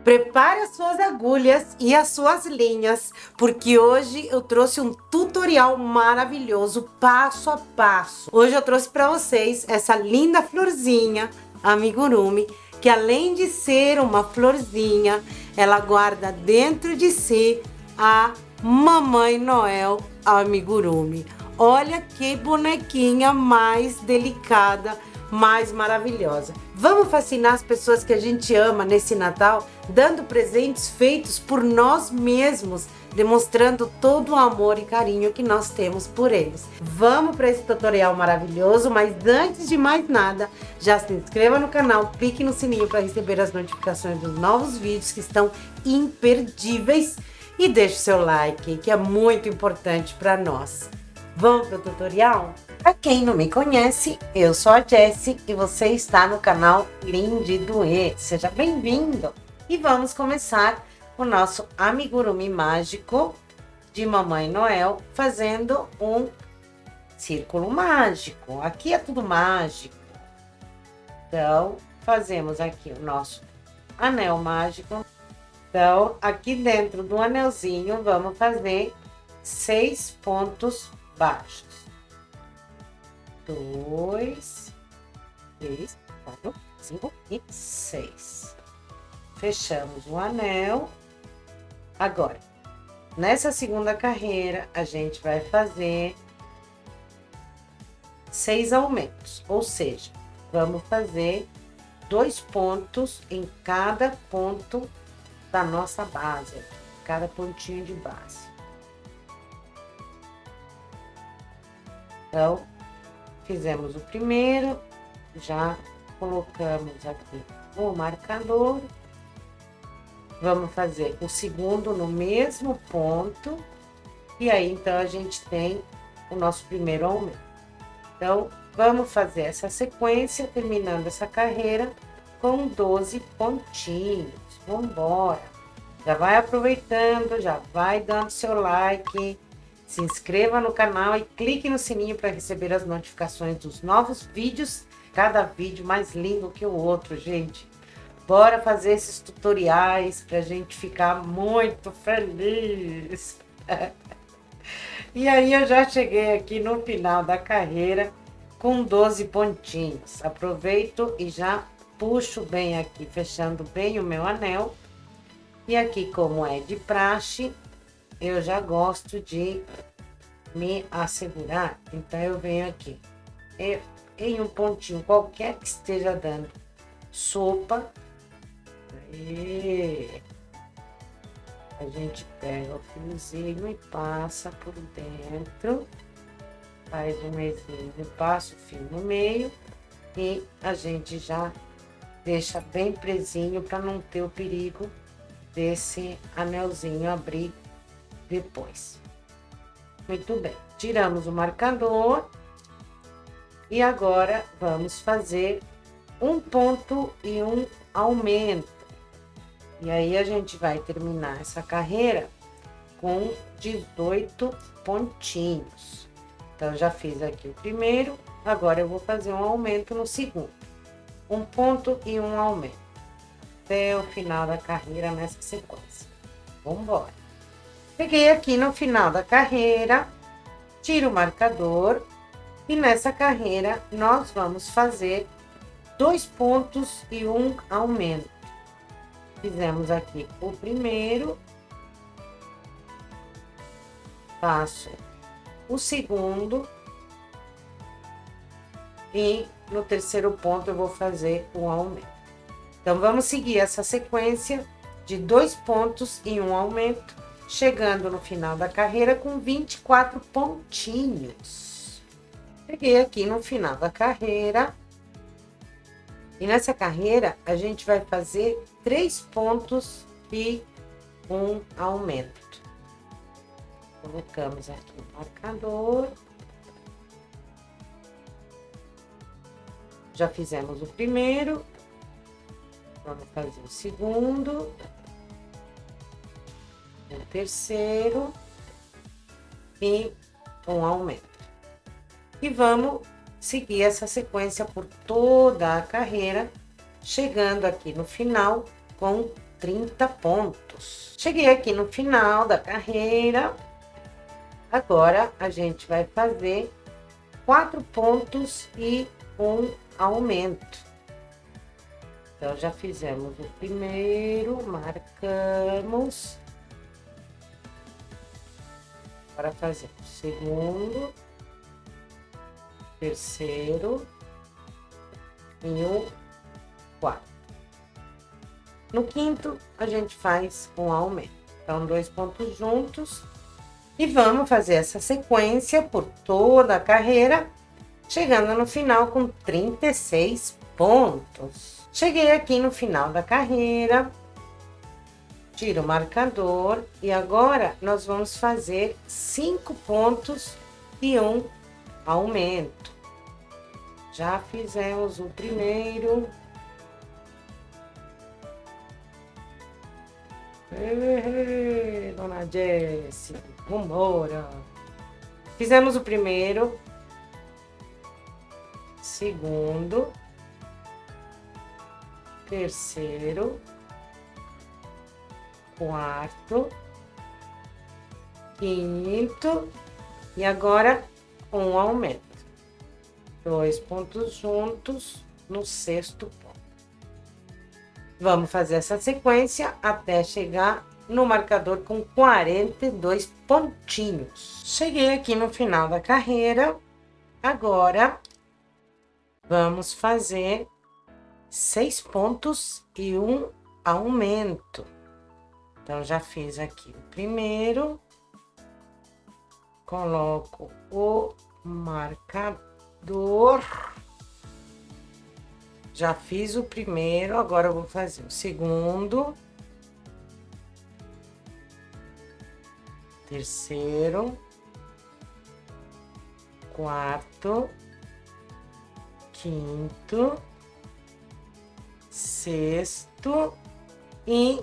Prepare as suas agulhas e as suas linhas, porque hoje eu trouxe um tutorial maravilhoso, passo a passo. Hoje eu trouxe para vocês essa linda florzinha, amigurumi, que além de ser uma florzinha, ela guarda dentro de si a Mamãe Noel amigurumi. Olha que bonequinha mais delicada, mais maravilhosa. Vamos fascinar as pessoas que a gente ama nesse Natal, dando presentes feitos por nós mesmos, demonstrando todo o amor e carinho que nós temos por eles. Vamos para esse tutorial maravilhoso, mas antes de mais nada, já se inscreva no canal, clique no sininho para receber as notificações dos novos vídeos que estão imperdíveis e deixe seu like, que é muito importante para nós. Vamos para o tutorial? Para quem não me conhece, eu sou a Jessie e você está no canal Lindidue. Seja bem-vindo! E vamos começar o nosso amigurumi mágico de Mamãe Noel fazendo um círculo mágico. Aqui é tudo mágico. Então, fazemos aqui o nosso anel mágico. Então, aqui dentro do anelzinho, vamos fazer 6 pontos baixos. 2, 3, 4, 5 e 6. Fechamos o anel. Agora, nessa segunda carreira, a gente vai fazer 6 aumentos, ou seja, vamos fazer 2 pontos em cada ponto da nossa base, cada pontinho de base. Então, fizemos o primeiro, já colocamos aqui o marcador. Vamos fazer o segundo no mesmo ponto. E aí, então, a gente tem o nosso primeiro aumento. Então, vamos fazer essa sequência, terminando essa carreira com 12 pontinhos. Vamos embora. Já vai aproveitando, já vai dando seu like. Se inscreva no canal e clique no sininho para receber as notificações dos novos vídeos. Cada vídeo mais lindo que o outro, gente. Bora fazer esses tutoriais para a gente ficar muito feliz. E aí eu já cheguei aqui no final da carreira com 12 pontinhos. Aproveito e já puxo bem aqui, fechando bem o meu anel. E aqui, como é de praxe, eu já gosto de me assegurar, então eu venho aqui em um pontinho qualquer que esteja dando sopa. Aí, a gente pega o fiozinho e passa por dentro, faz um mesinho, passa o fio no meio e a gente já deixa bem presinho para não ter o perigo desse anelzinho abrir depois. Muito bem, tiramos o marcador e agora vamos fazer um ponto e um aumento. E aí a gente vai terminar essa carreira com 18 pontinhos. Então, já fiz aqui o primeiro, agora eu vou fazer um aumento no segundo. Um ponto e um aumento. Até o final da carreira nessa sequência. Vamos embora. Peguei aqui no final da carreira, tiro o marcador e nessa carreira nós vamos fazer 2 pontos e um aumento. Fizemos aqui o primeiro, faço o segundo e no terceiro ponto eu vou fazer o aumento. Então, vamos seguir essa sequência de 2 pontos e um aumento, chegando no final da carreira com 24 pontinhos. Peguei aqui no final da carreira. E nessa carreira, a gente vai fazer 3 pontos e um aumento. Colocamos aqui o marcador. Já fizemos o primeiro. Vamos fazer o segundo. O terceiro. E um aumento. E vamos seguir essa sequência por toda a carreira, chegando aqui no final com 30 pontos. Cheguei aqui no final da carreira. Agora, a gente vai fazer 4 pontos e um aumento. Então, já fizemos o primeiro, marcamos. Agora, fazemos o segundo, terceiro e o quarto. No quinto, a gente faz um aumento. Então, 2 pontos juntos. E vamos fazer essa sequência por toda a carreira, chegando no final com 36 pontos. Cheguei aqui no final da carreira, tiro o marcador e agora nós vamos fazer 5 pontos e um aumento. Já fizemos o primeiro. Dona Jessie, vambora. Fizemos o primeiro, segundo, terceiro, quarto, quinto e agora um aumento. 2 pontos juntos no sexto ponto. Vamos fazer essa sequência até chegar no marcador com 42 pontinhos. Cheguei aqui no final da carreira. Agora, vamos fazer 6 pontos e um aumento. Então, já fiz aqui o primeiro. Coloco o marcador. Já fiz o primeiro, agora eu vou fazer o segundo. Terceiro. Quarto. Quinto. Sexto. E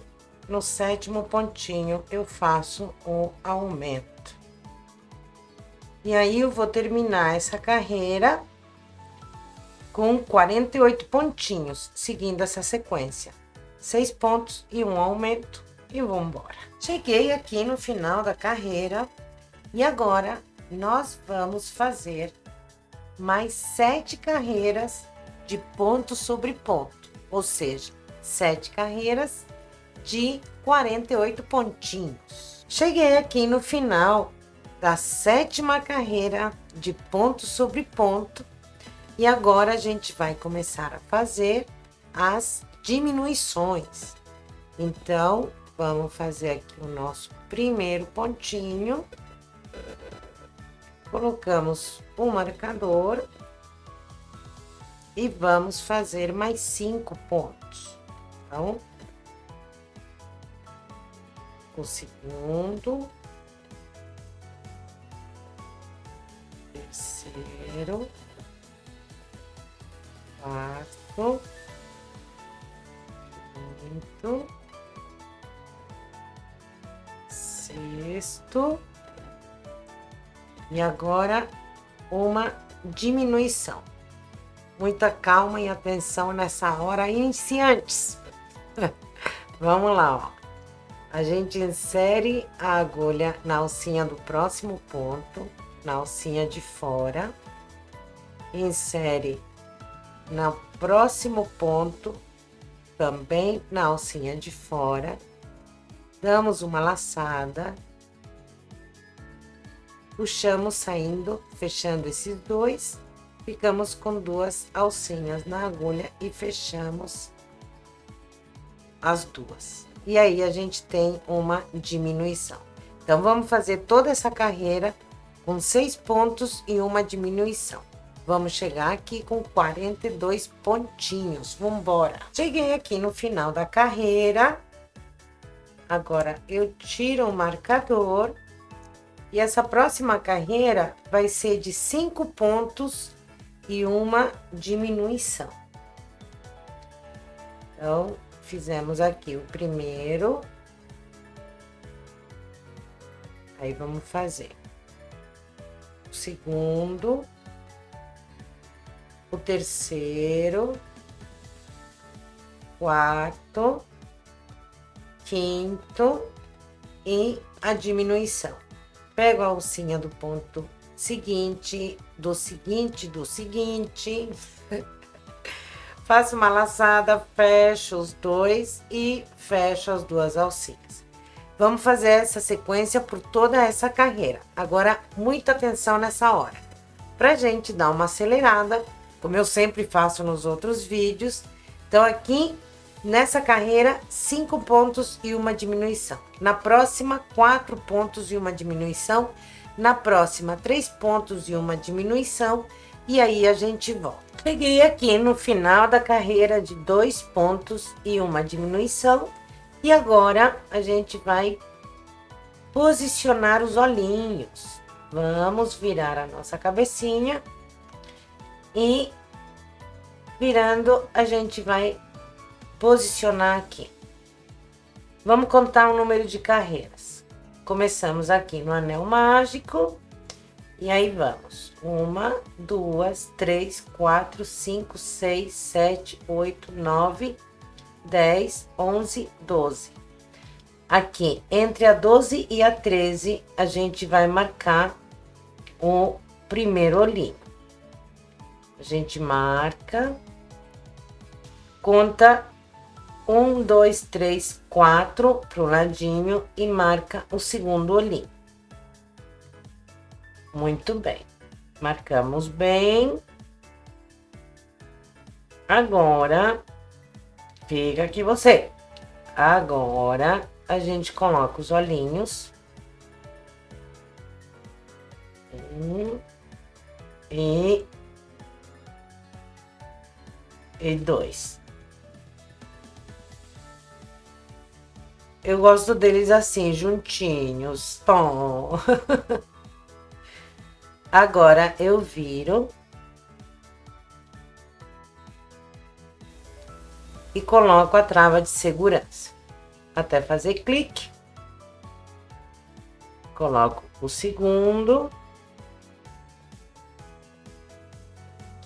no sétimo pontinho eu faço o aumento. E aí eu vou terminar essa carreira com 48 pontinhos, seguindo essa sequência. 6 pontos e um aumento e vamos embora. Cheguei aqui no final da carreira e agora nós vamos fazer mais 7 carreiras de ponto sobre ponto, ou seja, 7 carreiras de 48 pontinhos. Cheguei aqui no final da 7ª carreira de ponto sobre ponto. E agora a gente vai começar a fazer as diminuições. Então, vamos fazer aqui o nosso primeiro pontinho. Colocamos o marcador. E vamos fazer mais 5 pontos. Então, o segundo. Terceiro. Quarto, quinto, sexto e agora uma diminuição. Muita calma e atenção nessa hora, iniciantes. Vamos lá, ó. A gente insere a agulha na alcinha do próximo ponto, na alcinha de fora, insere no próximo ponto, também na alcinha de fora, damos uma laçada, puxamos saindo, fechando esses dois, ficamos com 2 alcinhas na agulha e fechamos as duas. E aí a gente tem uma diminuição. Então, vamos fazer toda essa carreira com 6 pontos e uma diminuição. Vamos chegar aqui com 42 pontinhos. Vamos embora. Cheguei aqui no final da carreira. Agora, eu tiro o marcador. E essa próxima carreira vai ser de 5 pontos e uma diminuição. Então, fizemos aqui o primeiro. Aí, vamos fazer o segundo. O terceiro, quarto, quinto e a diminuição. Pego a alcinha do ponto seguinte, do seguinte, faço uma laçada, fecho os dois e fecho as duas alcinhas. Vamos fazer essa sequência por toda essa carreira. Agora, muita atenção nessa hora. Pra gente dar uma acelerada, como eu sempre faço nos outros vídeos. Então, aqui, nessa carreira, 5 pontos e uma diminuição. Na próxima, 4 pontos e uma diminuição. Na próxima, 3 pontos e uma diminuição. E aí, a gente volta. Cheguei aqui no final da carreira de 2 pontos e uma diminuição. E agora, a gente vai posicionar os olhinhos. Vamos virar a nossa cabecinha. E virando, a gente vai posicionar aqui. Vamos contar o número de carreiras. Começamos aqui no anel mágico. E aí vamos. 1, 2, 3, 4, 5, 6, 7, 8, 9, 10, 11, 12. Aqui, entre a 12 e a 13, a gente vai marcar o primeiro olhinho. A gente marca, conta 1, 2, 3, 4 pro ladinho e marca o segundo olhinho. Muito bem. Marcamos bem. Agora, fica aqui você. Agora, a gente coloca os olhinhos. 1 e 2. Eu gosto deles assim, juntinhos. Tom. Agora eu viro e coloco a trava de segurança até fazer clique. Coloco o segundo.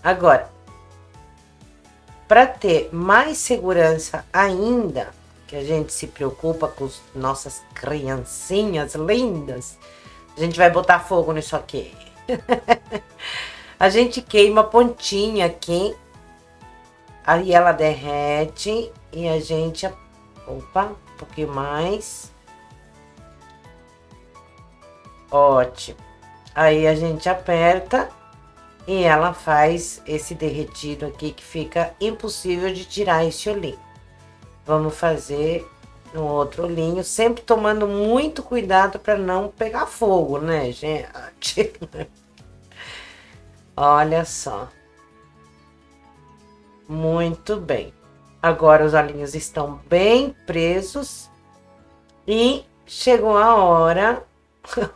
Agora, para ter mais segurança ainda, que a gente se preocupa com as nossas criancinhas lindas, a gente vai botar fogo nisso aqui. A gente queima a pontinha aqui, aí ela derrete e a gente, opa, um pouquinho mais. Ótimo. Aí a gente aperta e ela faz esse derretido aqui que fica impossível de tirar esse olhinho. Vamos fazer no outro olhinho, sempre tomando muito cuidado para não pegar fogo, né, gente? Olha só. Muito bem. Agora os olhinhos estão bem presos e chegou a hora.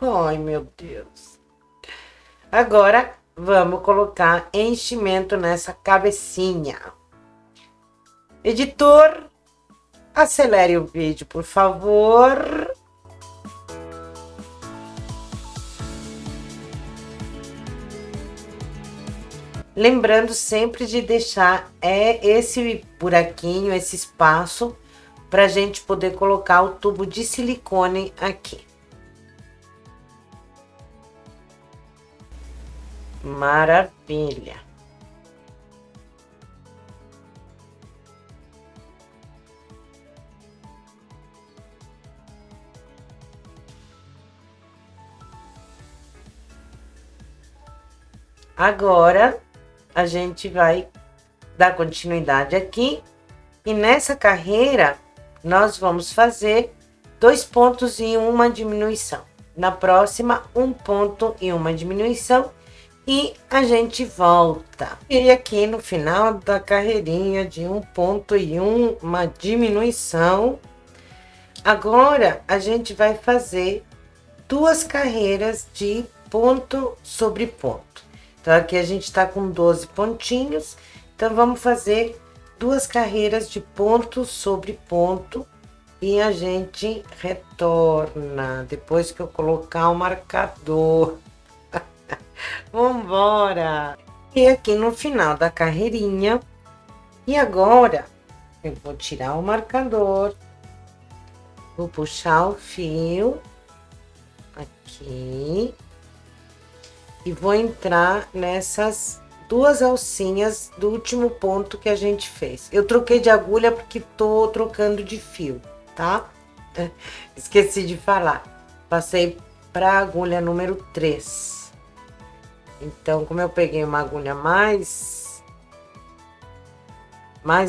Ai, meu Deus. Agora vamos colocar enchimento nessa cabecinha. Editor, acelere o vídeo, por favor. Lembrando sempre de deixar esse buraquinho, esse espaço, para a gente poder colocar o tubo de silicone aqui. Maravilha! Agora, a gente vai dar continuidade aqui. E nessa carreira, nós vamos fazer 2 pontos e uma diminuição. Na próxima, 1 ponto e uma diminuição. E a gente volta. E aqui no final da carreirinha de 1 ponto e uma diminuição. Agora, a gente vai fazer 2 carreiras de ponto sobre ponto. Então, aqui a gente tá com 12 pontinhos. Então, vamos fazer 2 carreiras de ponto sobre ponto. E a gente retorna depois que eu colocar o marcador. Vambora! E aqui no final da carreirinha. E agora, eu vou tirar o marcador. Vou puxar o fio aqui e vou entrar nessas duas alcinhas do último ponto que a gente fez. Eu troquei de agulha porque tô trocando de fio, tá? Esqueci de falar. Passei pra agulha número 3. Então, como eu peguei uma agulha mais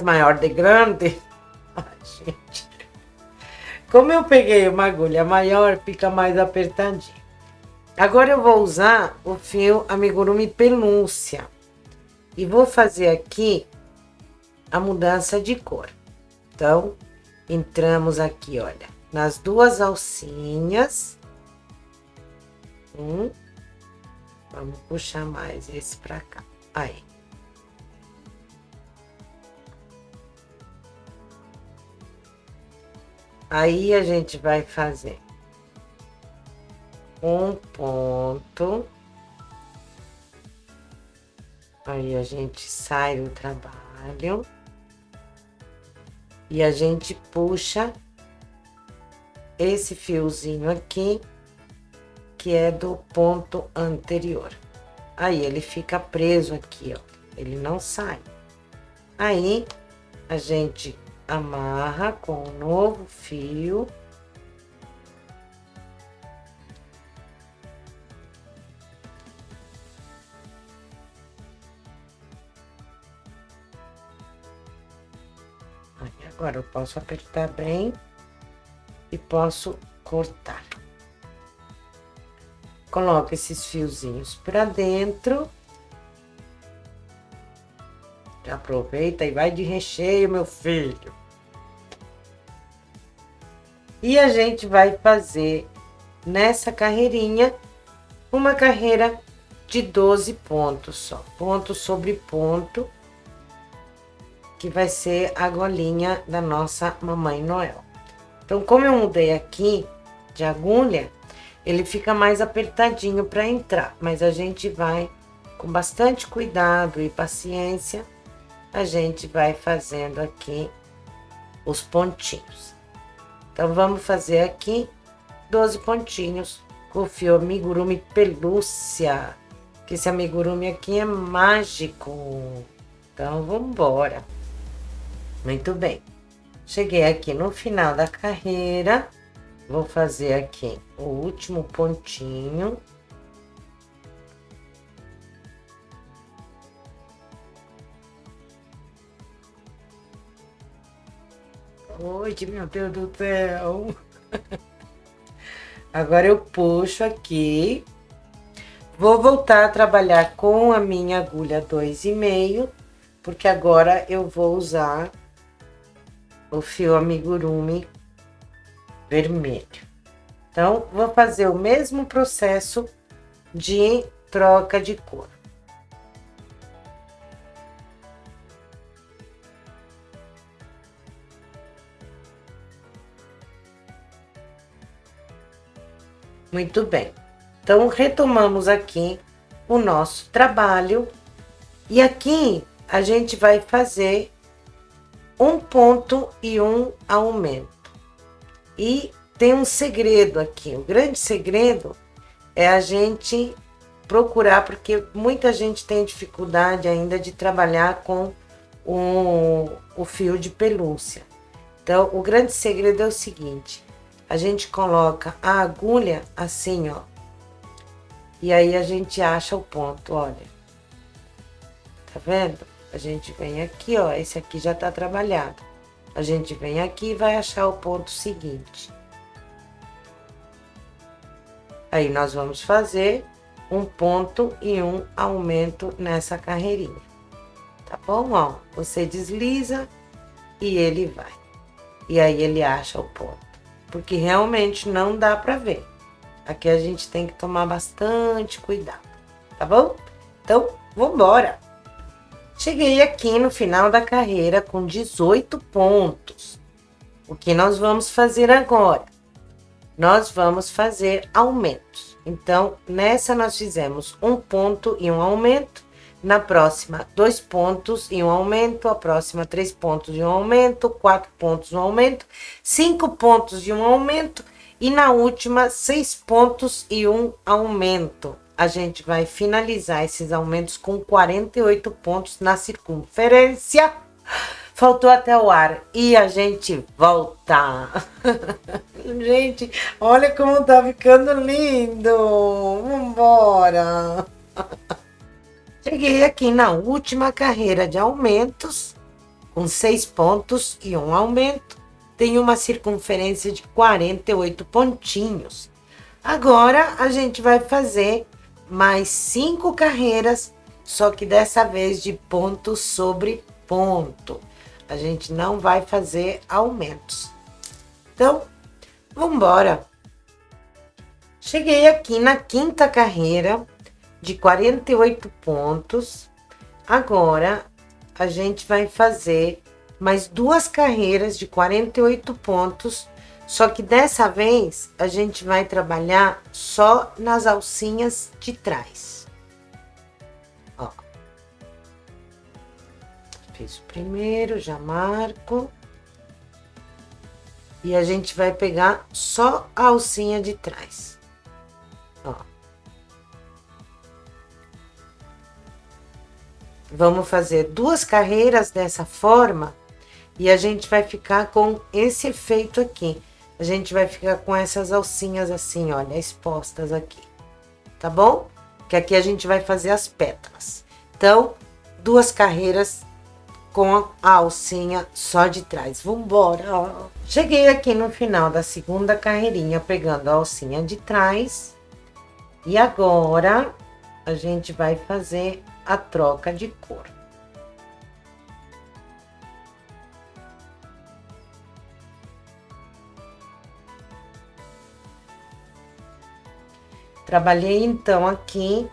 maior de grande, ai, gente. Como eu peguei uma agulha maior, fica mais apertadinho. Agora eu vou usar o fio amigurumi pelúcia e vou fazer aqui a mudança de cor. Então, entramos aqui, olha, nas duas alcinhas. Vamos puxar mais esse pra cá. Aí. Aí a gente vai fazer um ponto. Aí a gente sai do trabalho. E a gente puxa esse fiozinho aqui, que é do ponto anterior. Aí ele fica preso aqui, ó. Ele não sai. Aí a gente amarra com um novo fio. Aí, agora eu posso apertar bem e posso cortar. Coloco esses fiozinhos pra dentro. Já aproveita e vai de recheio, meu filho. E a gente vai fazer nessa carreirinha uma carreira de 12 pontos só. Ponto sobre ponto, que vai ser a golinha da nossa Mamãe Noel. Então, como eu mudei aqui de agulha, ele fica mais apertadinho para entrar. Mas a gente vai, com bastante cuidado e paciência, a gente vai fazendo aqui os pontinhos. Então, vamos fazer aqui 12 pontinhos com o fio amigurumi pelúcia, que esse amigurumi aqui é mágico. Então, vamos embora. Muito bem. Cheguei aqui no final da carreira, vou fazer aqui o último pontinho. Oi, meu Deus do céu! Agora eu puxo aqui. Vou voltar a trabalhar com a minha agulha 2,5, porque agora eu vou usar o fio amigurumi vermelho. Então, vou fazer o mesmo processo de troca de cor. Muito bem. Então, retomamos aqui o nosso trabalho. E aqui, a gente vai fazer um ponto e um aumento. E tem um segredo aqui. O grande segredo é a gente procurar, porque muita gente tem dificuldade ainda de trabalhar com o fio de pelúcia. Então, o grande segredo é o seguinte: a gente coloca a agulha assim, ó, e aí a gente acha o ponto, olha. Tá vendo? A gente vem aqui, ó, esse aqui já tá trabalhado. A gente vem aqui e vai achar o ponto seguinte. Aí, nós vamos fazer um ponto e um aumento nessa carreirinha. Tá bom? Ó, você desliza e ele vai. E aí, ele acha o ponto. Porque realmente não dá pra ver. Aqui a gente tem que tomar bastante cuidado. Tá bom? Então, vambora! Cheguei aqui no final da carreira com 18 pontos. O que nós vamos fazer agora? Nós vamos fazer aumentos. Então, nessa nós fizemos um ponto e um aumento. Na próxima, 2 pontos e um aumento. A próxima, 3 pontos e um aumento. 4 pontos e um aumento. 5 pontos e um aumento. E na última, 6 pontos e um aumento. A gente vai finalizar esses aumentos com 48 pontos na circunferência. Faltou até o ar. E a gente volta. Gente, olha como tá ficando lindo. Vambora. Cheguei aqui na última carreira de aumentos, com 6 pontos e um aumento. Tem uma circunferência de 48 pontinhos. Agora, a gente vai fazer mais 5 carreiras, só que dessa vez de ponto sobre ponto. A gente não vai fazer aumentos. Então, vamos embora. Cheguei aqui na quinta carreira de 48 pontos. Agora, a gente vai fazer mais 2 carreiras de 48 pontos, só que dessa vez a gente vai trabalhar só nas alcinhas de trás. Ó. Fiz o primeiro, já marco. E a gente vai pegar só a alcinha de trás. Ó. Vamos fazer 2 carreiras dessa forma e a gente vai ficar com esse efeito aqui. A gente vai ficar com essas alcinhas assim, olha, expostas aqui. Tá bom? Que aqui a gente vai fazer as pétalas. Então, 2 carreiras com a alcinha só de trás. Vambora! Cheguei aqui no final da segunda carreirinha, pegando a alcinha de trás. E agora, a gente vai fazer a troca de cor. Trabalhei, então, aqui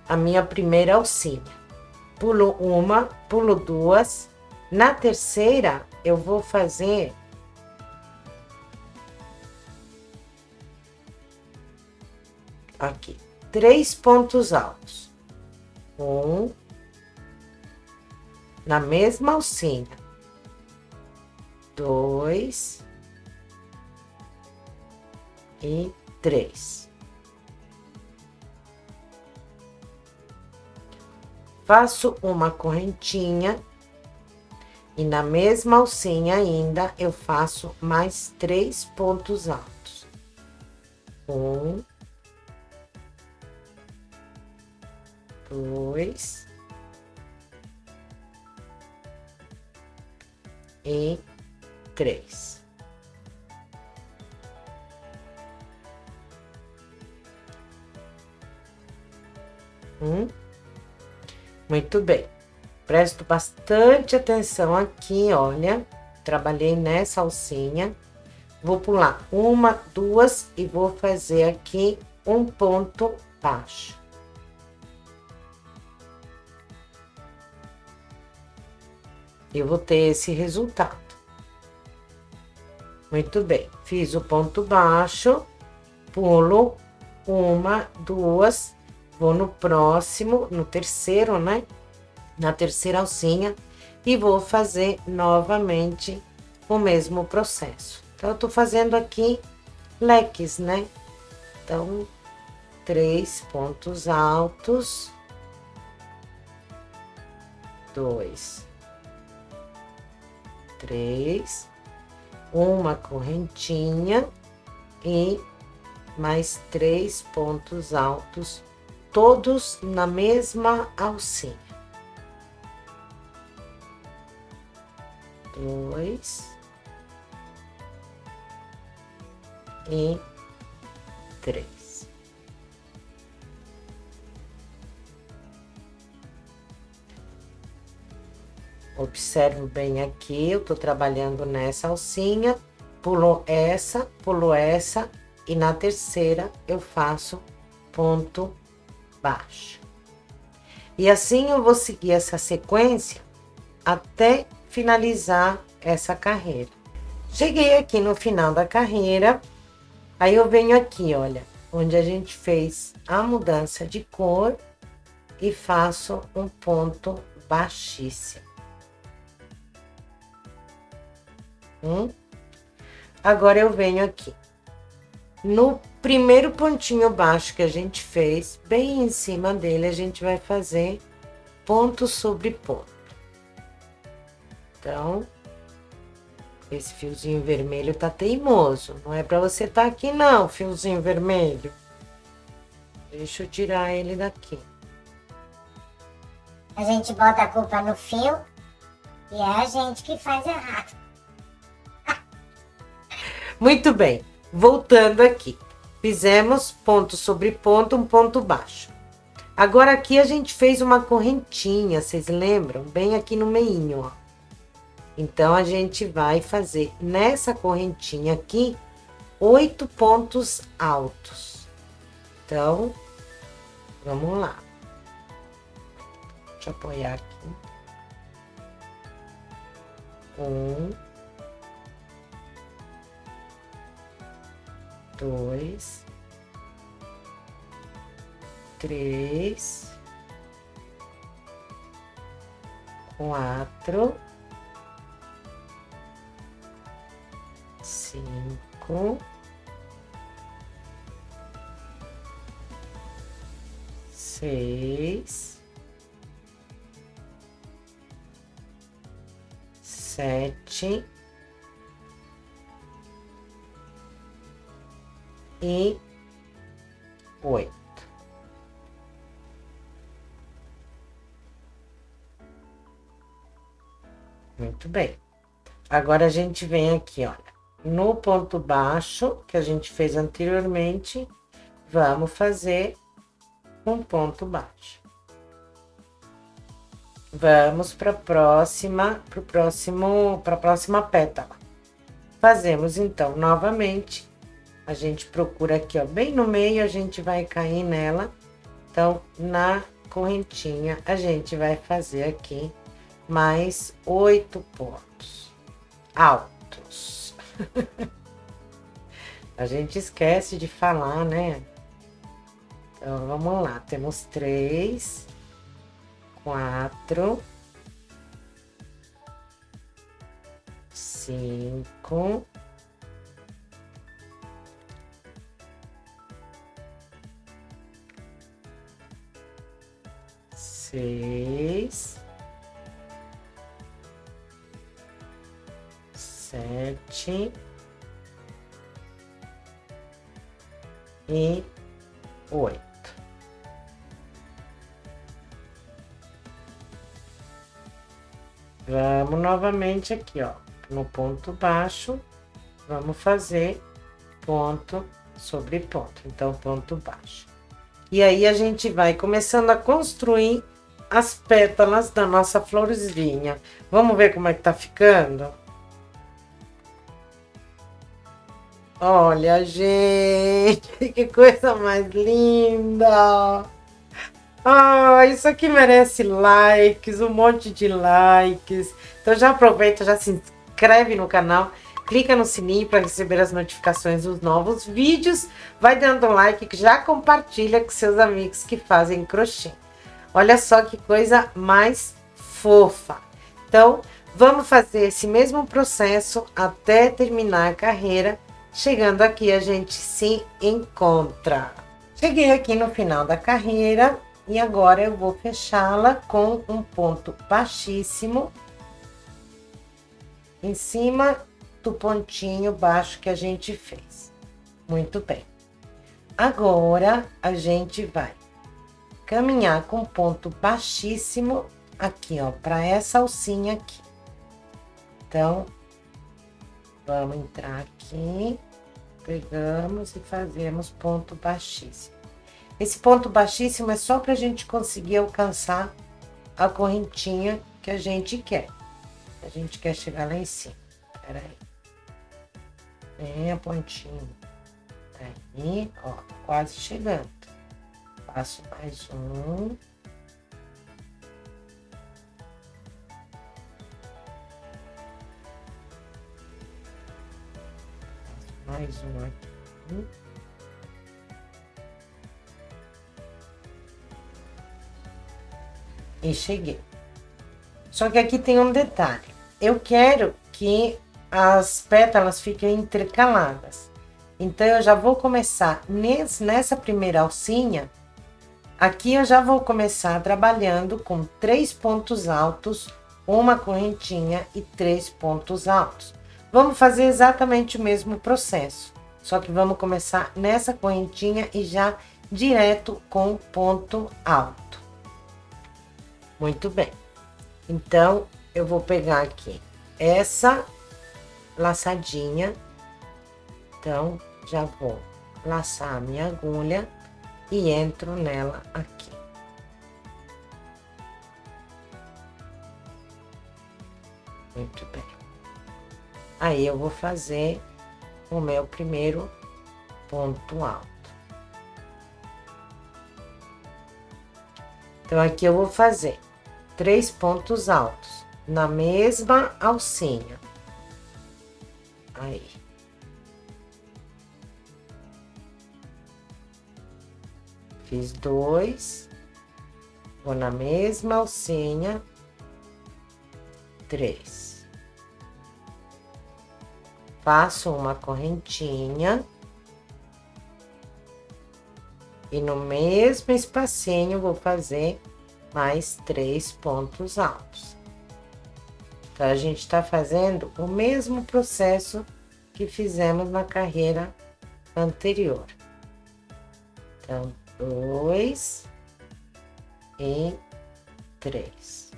a minha primeira alcinha. Pulo uma, pulo 2. Na terceira, eu vou fazer aqui 3 pontos altos. 1 na mesma alcinha. 2 e 3. Faço uma correntinha e na mesma alcinha ainda eu faço mais 3 pontos altos. 1, 2 e 3. Muito bem. Presto bastante atenção aqui, olha. Trabalhei nessa alcinha. Vou pular 1, 2 e vou fazer aqui um ponto baixo. Eu vou ter esse resultado. Muito bem. Fiz o ponto baixo, pulo 1, 2, vou no próximo, no terceiro, né? Na terceira alcinha e vou fazer novamente o mesmo processo. Então, eu tô fazendo aqui leques, né? Então, 3 pontos altos, 2, 3, uma correntinha e mais 3 pontos altos, todos na mesma alcinha. 2 e 3. Observo bem aqui, eu tô trabalhando nessa alcinha, pulo essa e na terceira eu faço ponto baixo. E assim eu vou seguir essa sequência até finalizar essa carreira. Cheguei aqui no final da carreira, aí eu venho aqui, olha, onde a gente fez a mudança de cor e faço um ponto baixíssimo. Agora eu venho aqui. No primeiro pontinho baixo que a gente fez, bem em cima dele, a gente vai fazer ponto sobre ponto. Então, esse fiozinho vermelho tá teimoso. Não é pra você tá aqui não, fiozinho vermelho. Deixa eu tirar ele daqui. A gente bota a culpa no fio e é a gente que faz errado. Muito bem, voltando aqui. Fizemos ponto sobre ponto, um ponto baixo. Agora aqui a gente fez uma correntinha, vocês lembram? Bem aqui no meinho, ó. Então, a gente vai fazer nessa correntinha aqui 8 pontos altos. Então, vamos lá. Deixa eu apoiar aqui. 1, 2, 3, 4, 5, 6, 7 e 8. Muito bem. Agora a gente vem aqui, olha, no ponto baixo que a gente fez anteriormente, vamos fazer um ponto baixo. Vamos para a próxima pétala. Fazemos então novamente. A gente procura aqui, ó, bem no meio, a gente vai cair nela. Então, na correntinha, a gente vai fazer aqui mais 8 pontos altos. A gente esquece de falar, né? Então, vamos lá. Temos 3, 4, 5, 6, 7 e 8. Vamos novamente aqui, ó, no ponto baixo, vamos fazer ponto sobre ponto, então ponto baixo. E aí a gente vai começando a construir as pétalas da nossa florzinha. Vamos ver como é que tá ficando? Olha, gente, que coisa mais linda! Ah, isso aqui merece likes, um monte de likes. Então já aproveita, já se inscreve no canal, clica no sininho para receber as notificações dos novos vídeos. Vai dando um like, que já compartilha com seus amigos que fazem crochê. Olha só que coisa mais fofa. Então, vamos fazer esse mesmo processo até terminar a carreira. Chegando aqui, a gente se encontra. Cheguei aqui no final da carreira. E agora eu vou fechá-la com um ponto baixíssimo em cima do pontinho baixo que a gente fez. Muito bem. Agora, a gente vai caminhar com ponto baixíssimo aqui, ó, para essa alcinha aqui. Então, vamos entrar aqui, pegamos e fazemos ponto baixíssimo. Esse ponto baixíssimo é só para a gente conseguir alcançar a correntinha que a gente quer. A gente quer chegar lá em cima. Espera aí. Vem a pontinha. Aí, ó, quase chegando. Faço mais um. Faço mais um aqui. E cheguei. Só que aqui tem um detalhe. Eu quero que as pétalas fiquem intercaladas. Então, eu já vou começar nessa primeira alcinha. Aqui eu já vou começar trabalhando com 3 pontos altos, uma correntinha e 3 pontos altos. Vamos fazer exatamente o mesmo processo, só que vamos começar nessa correntinha e já direto com ponto alto. Muito bem. Então, eu vou pegar aqui essa laçadinha. Então, já vou laçar a minha agulha e entro nela aqui. Muito bem. Aí, eu vou fazer o meu primeiro ponto alto. Então, aqui eu vou fazer 3 pontos altos na mesma alcinha. Aí. Fiz 2, vou na mesma alcinha, 3. Faço uma correntinha e no mesmo espacinho vou fazer mais 3 pontos altos. Então, a gente tá fazendo o mesmo processo que fizemos na carreira anterior. Então, 2 e 3.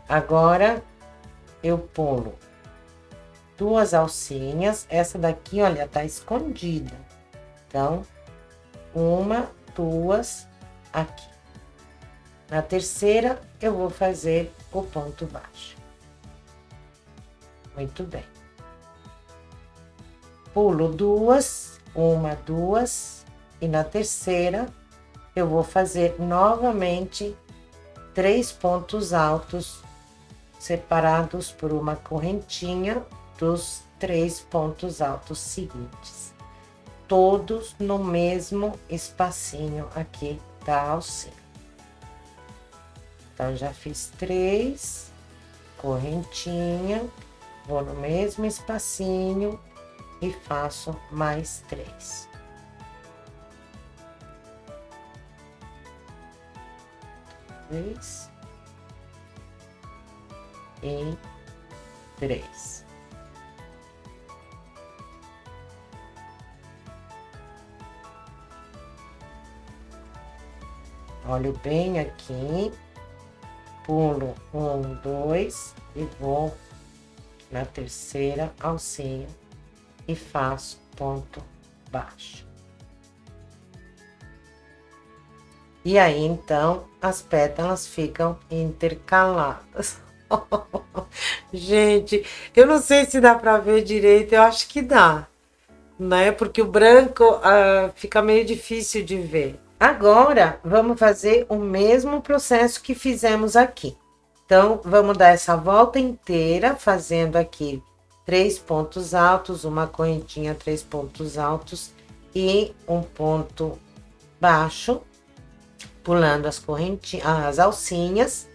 Agora, eu pulo 2 alcinhas. Essa daqui, olha, tá escondida. Então, 1, 2 aqui. Na terceira, eu vou fazer o ponto baixo. Muito bem. Pulo 2, 1, 2, e na terceira, eu vou fazer novamente 3 pontos altos, separados por uma correntinha dos 3 pontos altos seguintes. Todos no mesmo espacinho aqui da alcinha. Então, já fiz 3, correntinha, vou no mesmo espacinho e faço mais 3. E 3. Olho bem aqui, pulo 1, 2 e vou na terceira alcinha e faço ponto baixo. E aí, então, as pétalas ficam intercaladas. Gente, eu não sei se dá pra ver direito, eu acho que dá, né? Porque o branco fica meio difícil de ver. Agora, vamos fazer o mesmo processo que fizemos aqui. Então, vamos dar essa volta inteira, fazendo aqui 3 pontos altos, uma correntinha, 3 pontos altos e um ponto baixo, pulando as correntinhas, as alcinhas.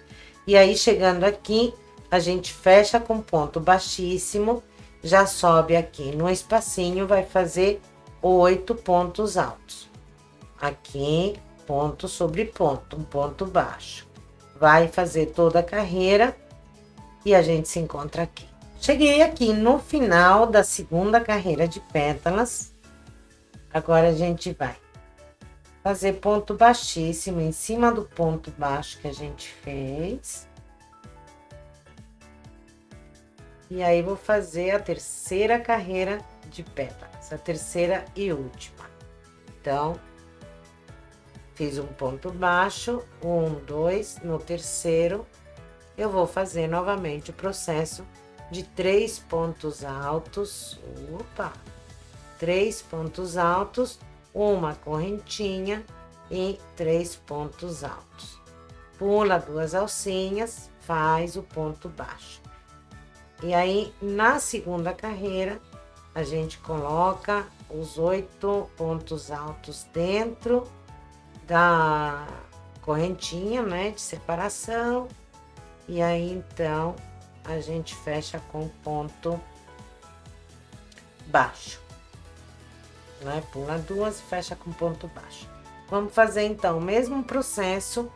E aí, chegando aqui, a gente fecha com ponto baixíssimo, já sobe aqui no espacinho, vai fazer 8 pontos altos. Aqui, ponto sobre ponto, um ponto baixo. Vai fazer toda a carreira e a gente se encontra aqui. Cheguei aqui no final da segunda carreira de pétalas. Agora, a gente vai fazer ponto baixíssimo em cima do ponto baixo que a gente fez. E aí, vou fazer a terceira carreira de pétalas, a terceira e última. Então, fiz um ponto baixo, 1, 2, no terceiro, eu vou fazer novamente o processo de 3 pontos altos, 3 pontos altos, uma correntinha e 3 pontos altos. Pula 2 alcinhas, faz o ponto baixo. E aí, na segunda carreira, a gente coloca os 8 pontos altos dentro da correntinha, né, de separação. E aí, então, a gente fecha com ponto baixo, né? Pula duas e fecha com ponto baixo. Vamos fazer, então, o mesmo processo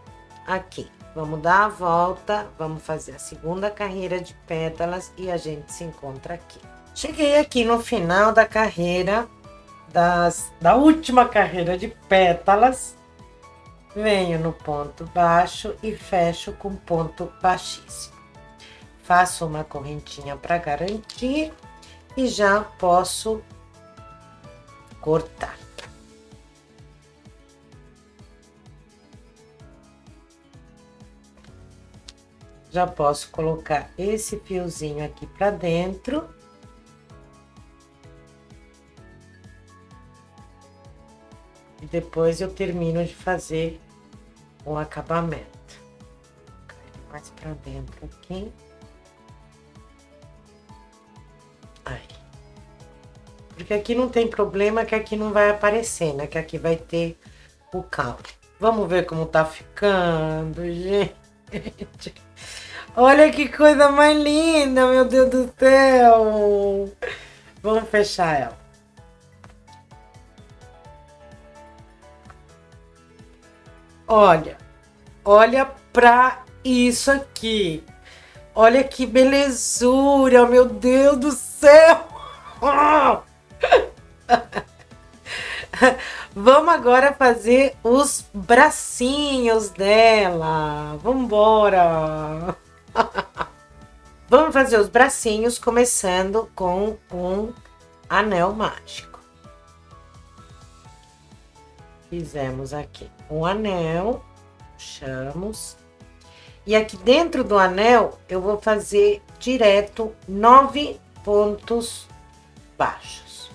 aqui. Vamos dar a volta, vamos fazer a segunda carreira de pétalas e a gente se encontra aqui. Cheguei aqui no final da carreira, da última carreira de pétalas. Venho no ponto baixo e fecho com ponto baixíssimo. Faço uma correntinha para garantir e já posso cortar. Já posso colocar esse fiozinho aqui para dentro. E depois eu termino de fazer o acabamento. Mais para dentro aqui. Aí. Porque aqui não tem problema, que aqui não vai aparecer, né? Que aqui vai ter o caule. Vamos ver como tá ficando, gente. Olha que coisa mais linda, meu Deus do céu. Vamos fechar ela. Olha pra isso aqui. Olha que belezura, meu Deus do céu. Vamos agora fazer os bracinhos dela. Vamos embora. Vamos fazer os bracinhos começando com um anel mágico. Fizemos aqui um anel, puxamos. E aqui dentro do anel eu vou fazer direto 9 pontos baixos,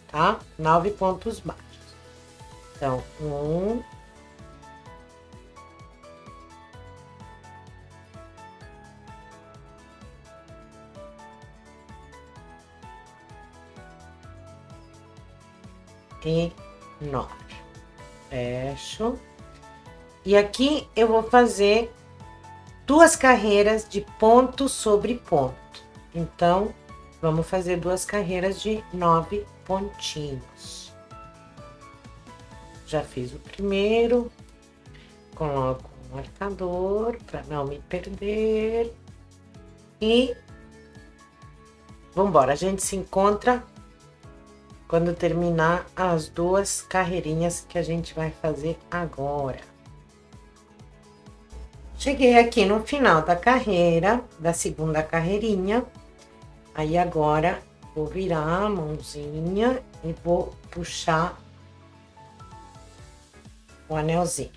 tá? 9 pontos baixos. Então, 1, e 9. Fecho. E aqui eu vou fazer 2 carreiras de ponto sobre ponto. Então, vamos fazer 2 carreiras de 9 pontinhos. Já fiz o primeiro. Coloco o marcador para não me perder. E vamos embora. A gente se encontra quando terminar as 2 carreirinhas que a gente vai fazer agora. Cheguei aqui no final da carreira, da segunda carreirinha. Aí agora vou virar a mãozinha e vou puxar o anelzinho.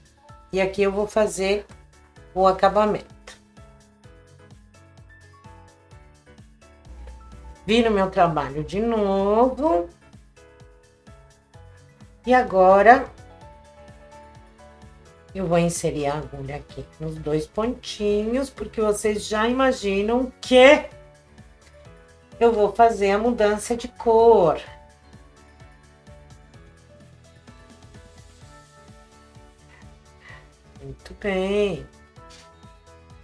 E aqui eu vou fazer o acabamento. Viro meu trabalho de novo. E agora, eu vou inserir a agulha aqui nos 2 pontinhos, porque vocês já imaginam que eu vou fazer a mudança de cor. Muito bem.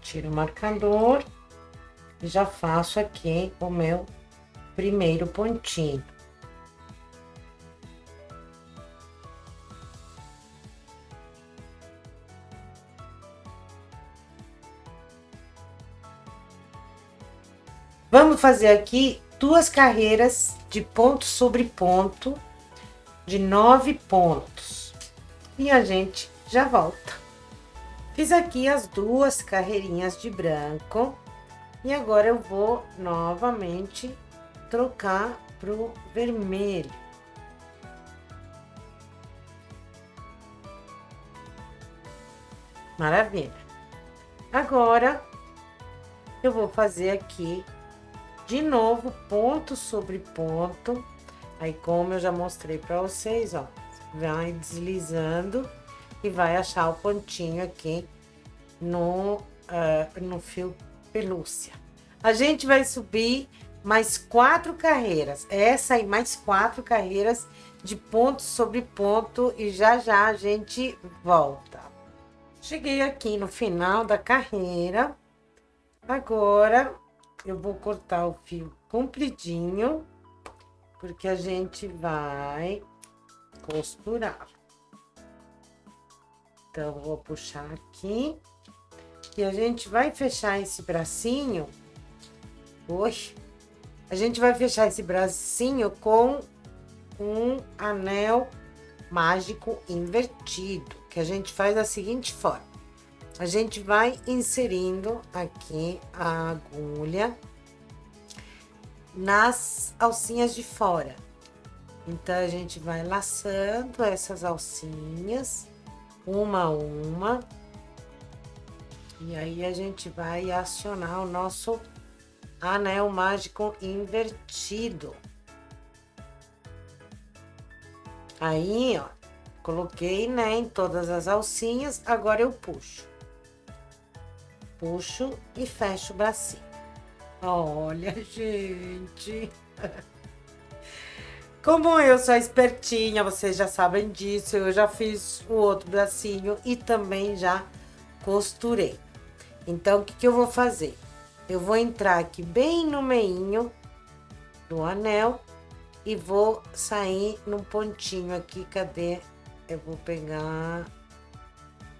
Tiro o marcador e já faço aqui o meu primeiro pontinho. Vamos fazer aqui 2 carreiras de ponto sobre ponto de 9 pontos. E a gente já volta. Fiz aqui as 2 carreirinhas de branco. E agora eu vou novamente trocar pro vermelho. Maravilha. Agora, eu vou fazer aqui de novo, ponto sobre ponto. Aí, como eu já mostrei pra vocês, ó, vai deslizando e vai achar o pontinho aqui no fio pelúcia. A gente vai subir mais 4 carreiras. Essa e mais 4 carreiras de ponto sobre ponto e já já a gente volta. Cheguei aqui no final da carreira. Agora eu vou cortar o fio compridinho, porque a gente vai costurar. Então, vou puxar aqui e a gente vai fechar esse bracinho. Oxe, a gente vai fechar esse bracinho com um anel mágico invertido, que a gente faz da seguinte forma. A gente vai inserindo aqui a agulha nas alcinhas de fora. Então, a gente vai laçando essas alcinhas, uma a uma. E aí, a gente vai acionar o nosso anel mágico invertido. Aí, ó, coloquei, né, em todas as alcinhas. Agora eu puxo. Puxo e fecho o bracinho. Olha, gente. Como eu sou espertinha, vocês já sabem disso. Eu já fiz o outro bracinho e também já costurei. Então, o que eu vou fazer? Eu vou entrar aqui bem no meinho do anel e vou sair num pontinho aqui. Cadê? Eu vou pegar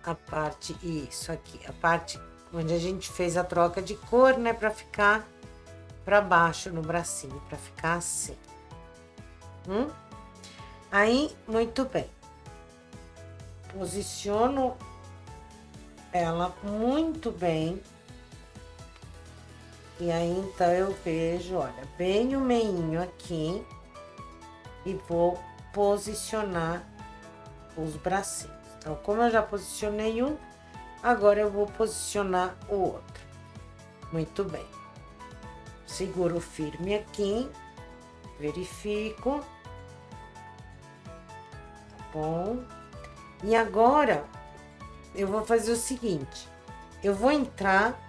a parte, isso aqui, a parte onde a gente fez a troca de cor, né? Pra ficar pra baixo no bracinho, pra ficar assim. Aí, muito bem. Posiciono ela muito bem. E aí, então, eu vejo, olha, bem o meinho aqui. E vou posicionar os bracinhos. Então, como eu já posicionei um, agora eu vou posicionar o outro. Muito bem. Seguro firme aqui. Verifico. Tá bom. E agora, eu vou fazer o seguinte. Eu vou entrar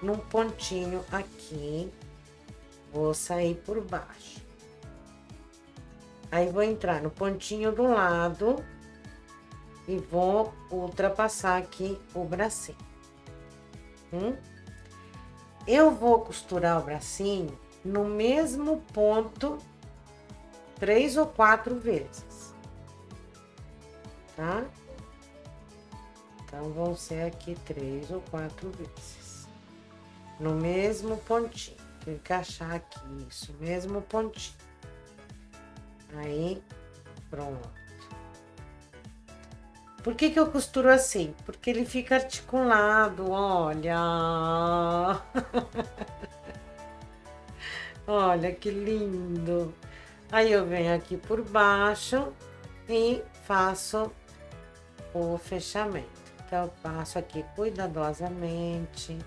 num pontinho aqui. Vou sair por baixo. Aí, vou entrar no pontinho do lado e vou ultrapassar aqui o bracinho. Eu vou costurar o bracinho no mesmo ponto 3 ou 4 vezes, tá? Então, vão ser aqui 3 ou 4 vezes. No mesmo pontinho. Vou encaixar aqui, isso, mesmo pontinho. Aí, pronto. Por que eu costuro assim? Porque ele fica articulado, olha. Olha que lindo. Aí, eu venho aqui por baixo e faço o fechamento. Então, eu passo aqui cuidadosamente.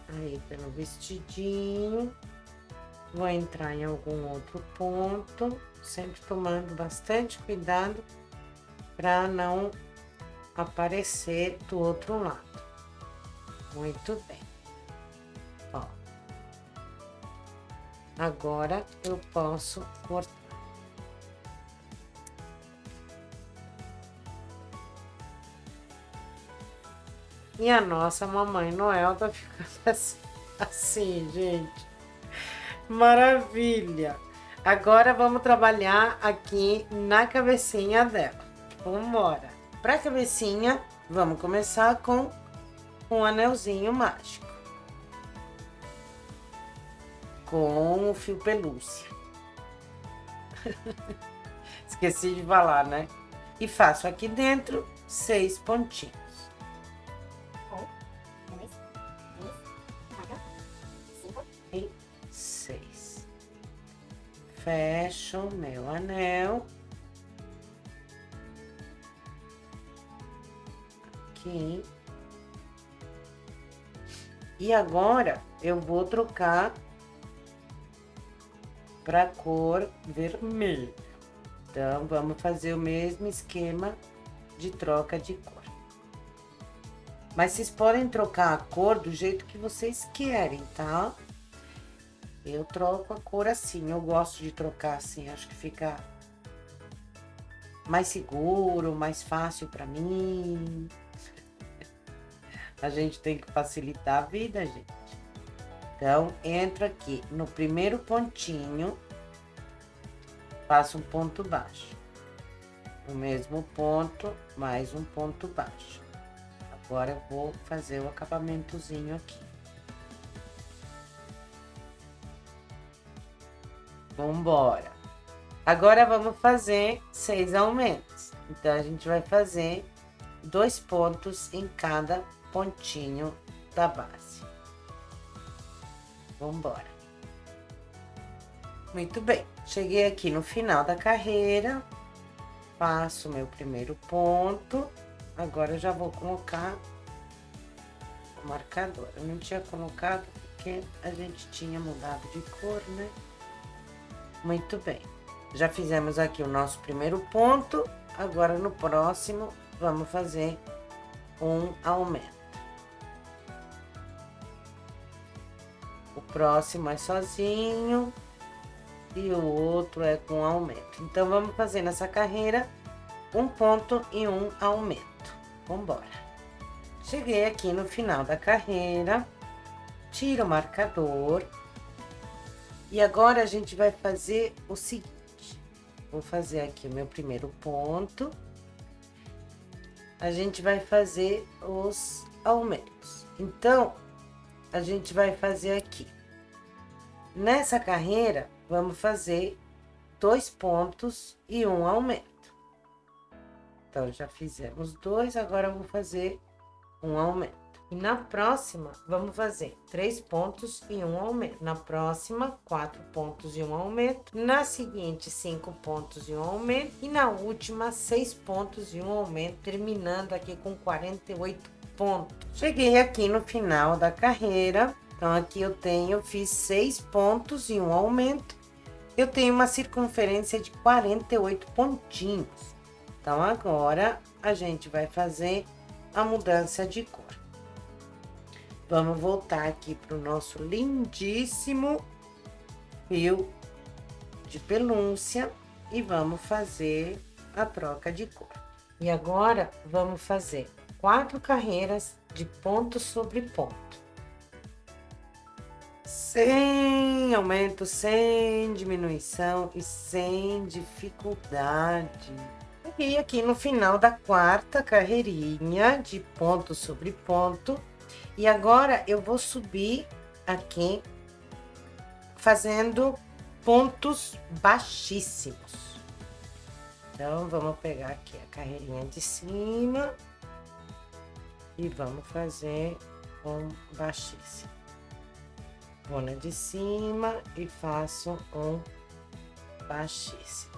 Aí, pelo vestidinho. Vou entrar em algum outro ponto, sempre tomando bastante cuidado para não aparecer do outro lado. Muito bem. Ó. Agora eu posso cortar. E a nossa Mamãe Noel tá ficando assim, gente. Maravilha! Agora vamos trabalhar aqui na cabecinha dela. Vambora! Pra cabecinha, vamos começar com um anelzinho mágico. Com o fio pelúcia. Esqueci de falar, né? E faço aqui dentro 6 pontinhos. 1, 2, 3, 4, 5 e 6. Fecho meu anel. Aqui. E agora eu vou trocar para cor vermelha. Então, vamos fazer o mesmo esquema de troca de cor. Mas vocês podem trocar a cor do jeito que vocês querem, tá? Eu troco a cor assim, eu gosto de trocar assim, acho que fica mais seguro, mais fácil pra mim. A gente tem que facilitar a vida, gente. Então, entro aqui no primeiro pontinho, faço um ponto baixo. No mesmo ponto, mais um ponto baixo. Agora eu vou fazer o acabamentozinho aqui. Vambora. Agora vamos fazer 6 aumentos. Então, a gente vai fazer 2 pontos em cada pontinho da base. Vambora. Muito bem. Cheguei aqui no final da carreira. Faço meu primeiro ponto. Agora eu já vou colocar o marcador. Eu não tinha colocado porque a gente tinha mudado de cor, né? Muito bem. Já fizemos aqui o nosso primeiro ponto. Agora no próximo vamos fazer um aumento. O próximo é sozinho e o outro é com aumento. Então, vamos fazer nessa carreira um ponto e um aumento. Vambora. Cheguei aqui no final da carreira, tiro o marcador e agora a gente vai fazer o seguinte. Vou fazer aqui o meu primeiro ponto. A gente vai fazer os aumentos. Então, a gente vai fazer aqui. Nessa carreira, vamos fazer 2 pontos e um aumento. Então, já fizemos 2, agora eu vou fazer um aumento. E na próxima, vamos fazer 3 pontos e um aumento. Na próxima, 4 pontos e um aumento. Na seguinte, 5 pontos e um aumento. E na última, 6 pontos e um aumento, terminando aqui com 48 pontos. Cheguei aqui no final da carreira. Então, aqui fiz 6 pontos e um aumento. Eu tenho uma circunferência de 48 pontinhos. Então, agora, a gente vai fazer a mudança de cor. Vamos voltar aqui para o nosso lindíssimo fio de pelúcia e vamos fazer a troca de cor. E agora, vamos fazer 4 carreiras de ponto sobre ponto. Sem aumento, sem diminuição e sem dificuldade. E aqui no final da 4ª carreirinha de ponto sobre ponto. E agora eu vou subir aqui fazendo pontos baixíssimos. Então, vamos pegar aqui a carreirinha de cima e vamos fazer um baixíssimo. Vou na de cima e faço um baixíssimo.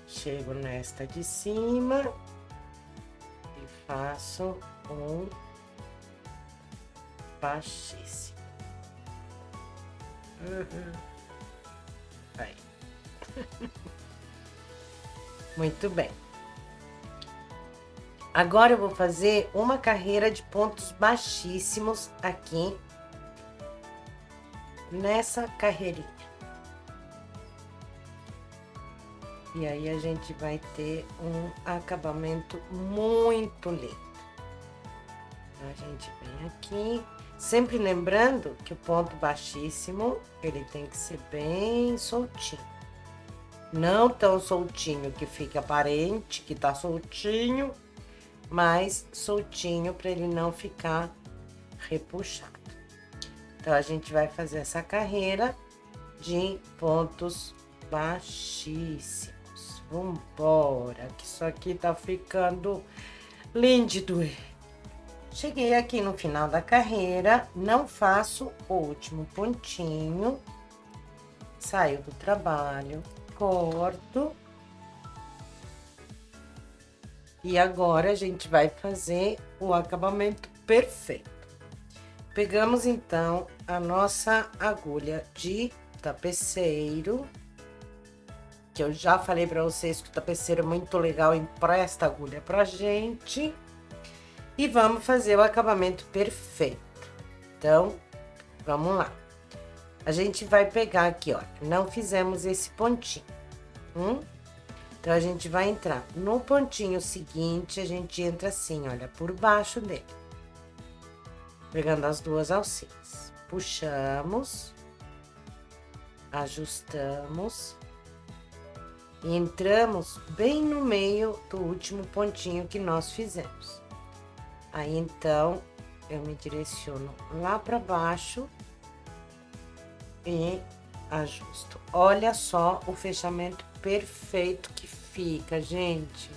Chego nesta de cima e faço um baixíssimo. Aí. Muito bem. Agora eu vou fazer uma carreira de pontos baixíssimos aqui nessa carreirinha. E aí a gente vai ter um acabamento muito lindo. A gente vem aqui, sempre lembrando que o ponto baixíssimo, ele tem que ser bem soltinho. Não tão soltinho que fica aparente que tá soltinho, mas soltinho para ele não ficar repuxado. Então, a gente vai fazer essa carreira de pontos baixíssimos. Vambora, que isso aqui tá ficando lindo. Cheguei aqui no final da carreira, não faço o último pontinho, saio do trabalho, corto. E agora a gente vai fazer o acabamento perfeito. Pegamos então a nossa agulha de tapeceiro, que eu já falei para vocês que o tapeceiro é muito legal, empresta agulha pra gente. E vamos fazer o acabamento perfeito. Então, vamos lá. A gente vai pegar aqui, ó, não fizemos esse pontinho. Então, a gente vai entrar no pontinho seguinte, a gente entra assim, olha, por baixo dele. Pegando as duas alcinhas. Puxamos. Ajustamos. E entramos bem no meio do último pontinho que nós fizemos. Aí, então, eu me direciono lá pra baixo e ajusto. Olha só o fechamento perfeito que fica, gente.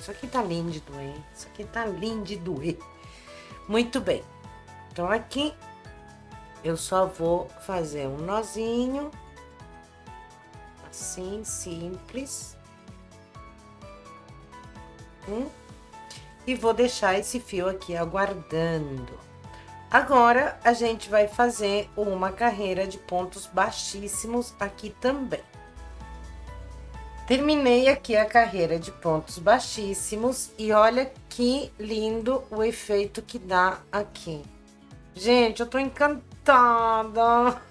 Isso aqui tá lindo de doer. Isso aqui tá lindo de doer. Muito bem. Então, aqui, eu só vou fazer um nozinho. Assim, simples. E vou deixar esse fio aqui aguardando. Agora, a gente vai fazer uma carreira de pontos baixíssimos aqui também. Terminei aqui a carreira de pontos baixíssimos e olha que lindo o efeito que dá aqui. Gente, eu tô encantada!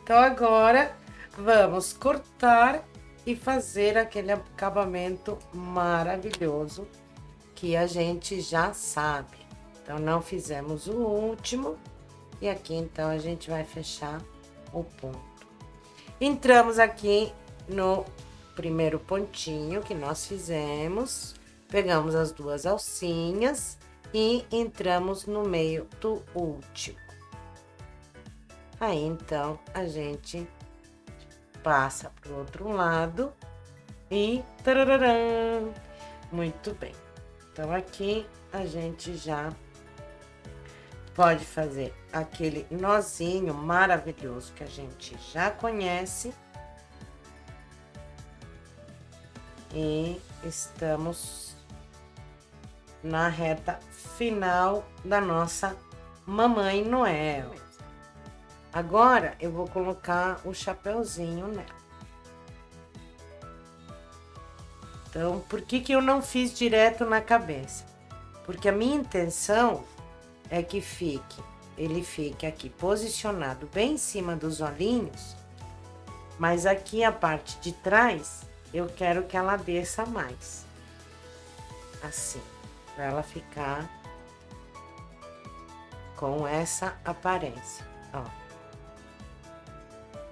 Então, agora, vamos cortar e fazer aquele acabamento maravilhoso que a gente já sabe. Então, não fizemos o último. E aqui, então, a gente vai fechar o ponto. Entramos aqui no primeiro pontinho que nós fizemos. Pegamos as duas alcinhas e entramos no meio do último. Aí, então, a gente passa pro outro lado e tararã, muito bem. Então, aqui a gente já pode fazer aquele nozinho maravilhoso que a gente já conhece. E estamos na reta final da nossa Mamãe Noel. Agora, eu vou colocar o chapeuzinho nela. Então, por que que eu não fiz direto na cabeça? Porque a minha intenção é que ele fique aqui posicionado bem em cima dos olhinhos, mas aqui a parte de trás, eu quero que ela desça mais. Assim, para ela ficar com essa aparência, ó.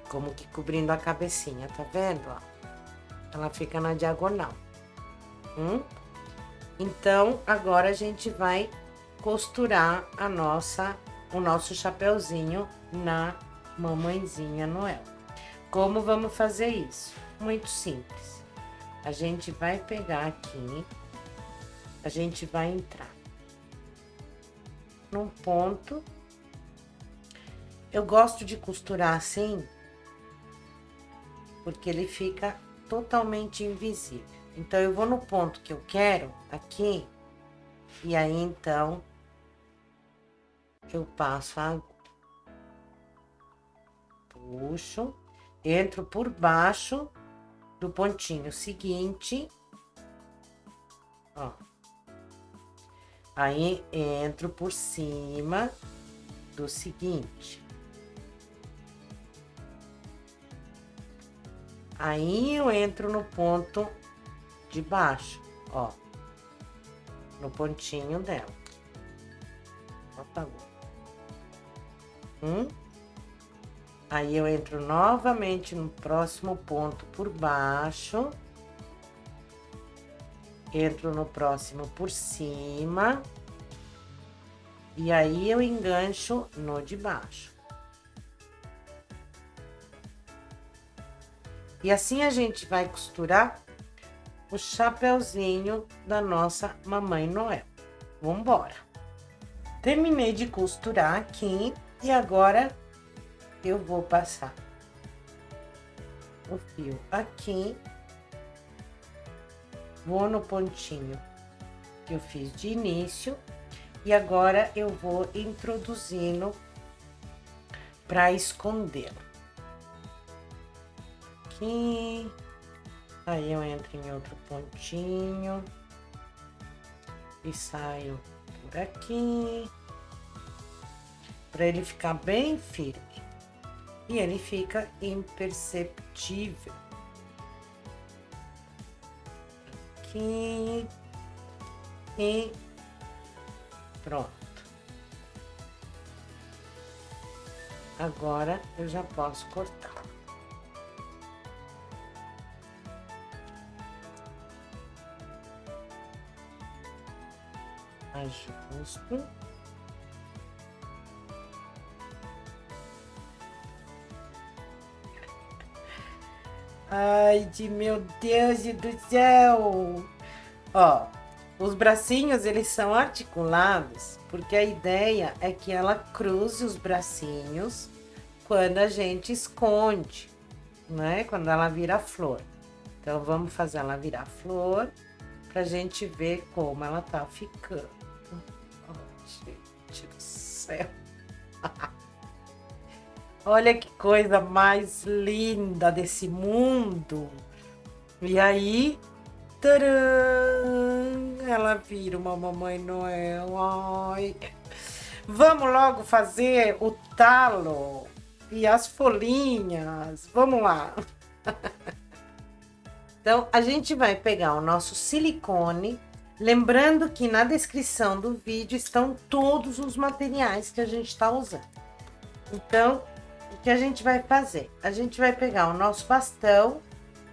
Como que cobrindo a cabecinha, tá vendo, ó? Ela fica na diagonal. Então, agora a gente vai costurar o nosso chapeuzinho na Mamãezinha Noel. Como vamos fazer isso? Muito simples. A gente vai pegar aqui, a gente vai entrar num ponto. Eu gosto de costurar assim, porque ele fica totalmente invisível. Então, eu vou no ponto que eu quero, aqui, e aí, então, eu passo a agulha. Puxo, entro por baixo do pontinho seguinte, ó. Aí, entro por cima do seguinte. Aí, eu entro no ponto de baixo, ó, no pontinho dela. Apagou. Aí, eu entro novamente no próximo ponto por baixo. Entro no próximo por cima. E aí, eu engancho no de baixo. E assim a gente vai costurar o chapeuzinho da nossa Mamãe Noel. Vambora! Terminei de costurar aqui e agora eu vou passar o fio aqui. Vou no pontinho que eu fiz de início e agora eu vou introduzindo para escondê-lo. Aqui, aí eu entro em outro pontinho, e saio por aqui, para ele ficar bem firme. E ele fica imperceptível. Aqui. E pronto. Agora eu já posso cortar. Ajusto. Ai, meu Deus do céu! Ó, os bracinhos, eles são articulados, porque a ideia é que ela cruze os bracinhos quando a gente esconde, né? Quando ela vira flor. Então, vamos fazer ela virar flor pra gente ver como ela tá ficando. Oh, gente do céu! Olha que coisa mais linda desse mundo. E aí, tcharam, ela vira uma Mamãe Noel. Ai. Vamos logo fazer o talo e as folhinhas. Vamos lá. Então, a gente vai pegar o nosso silicone. Lembrando que na descrição do vídeo estão todos os materiais que a gente está usando. Então, o que a gente vai fazer? A gente vai pegar o nosso bastão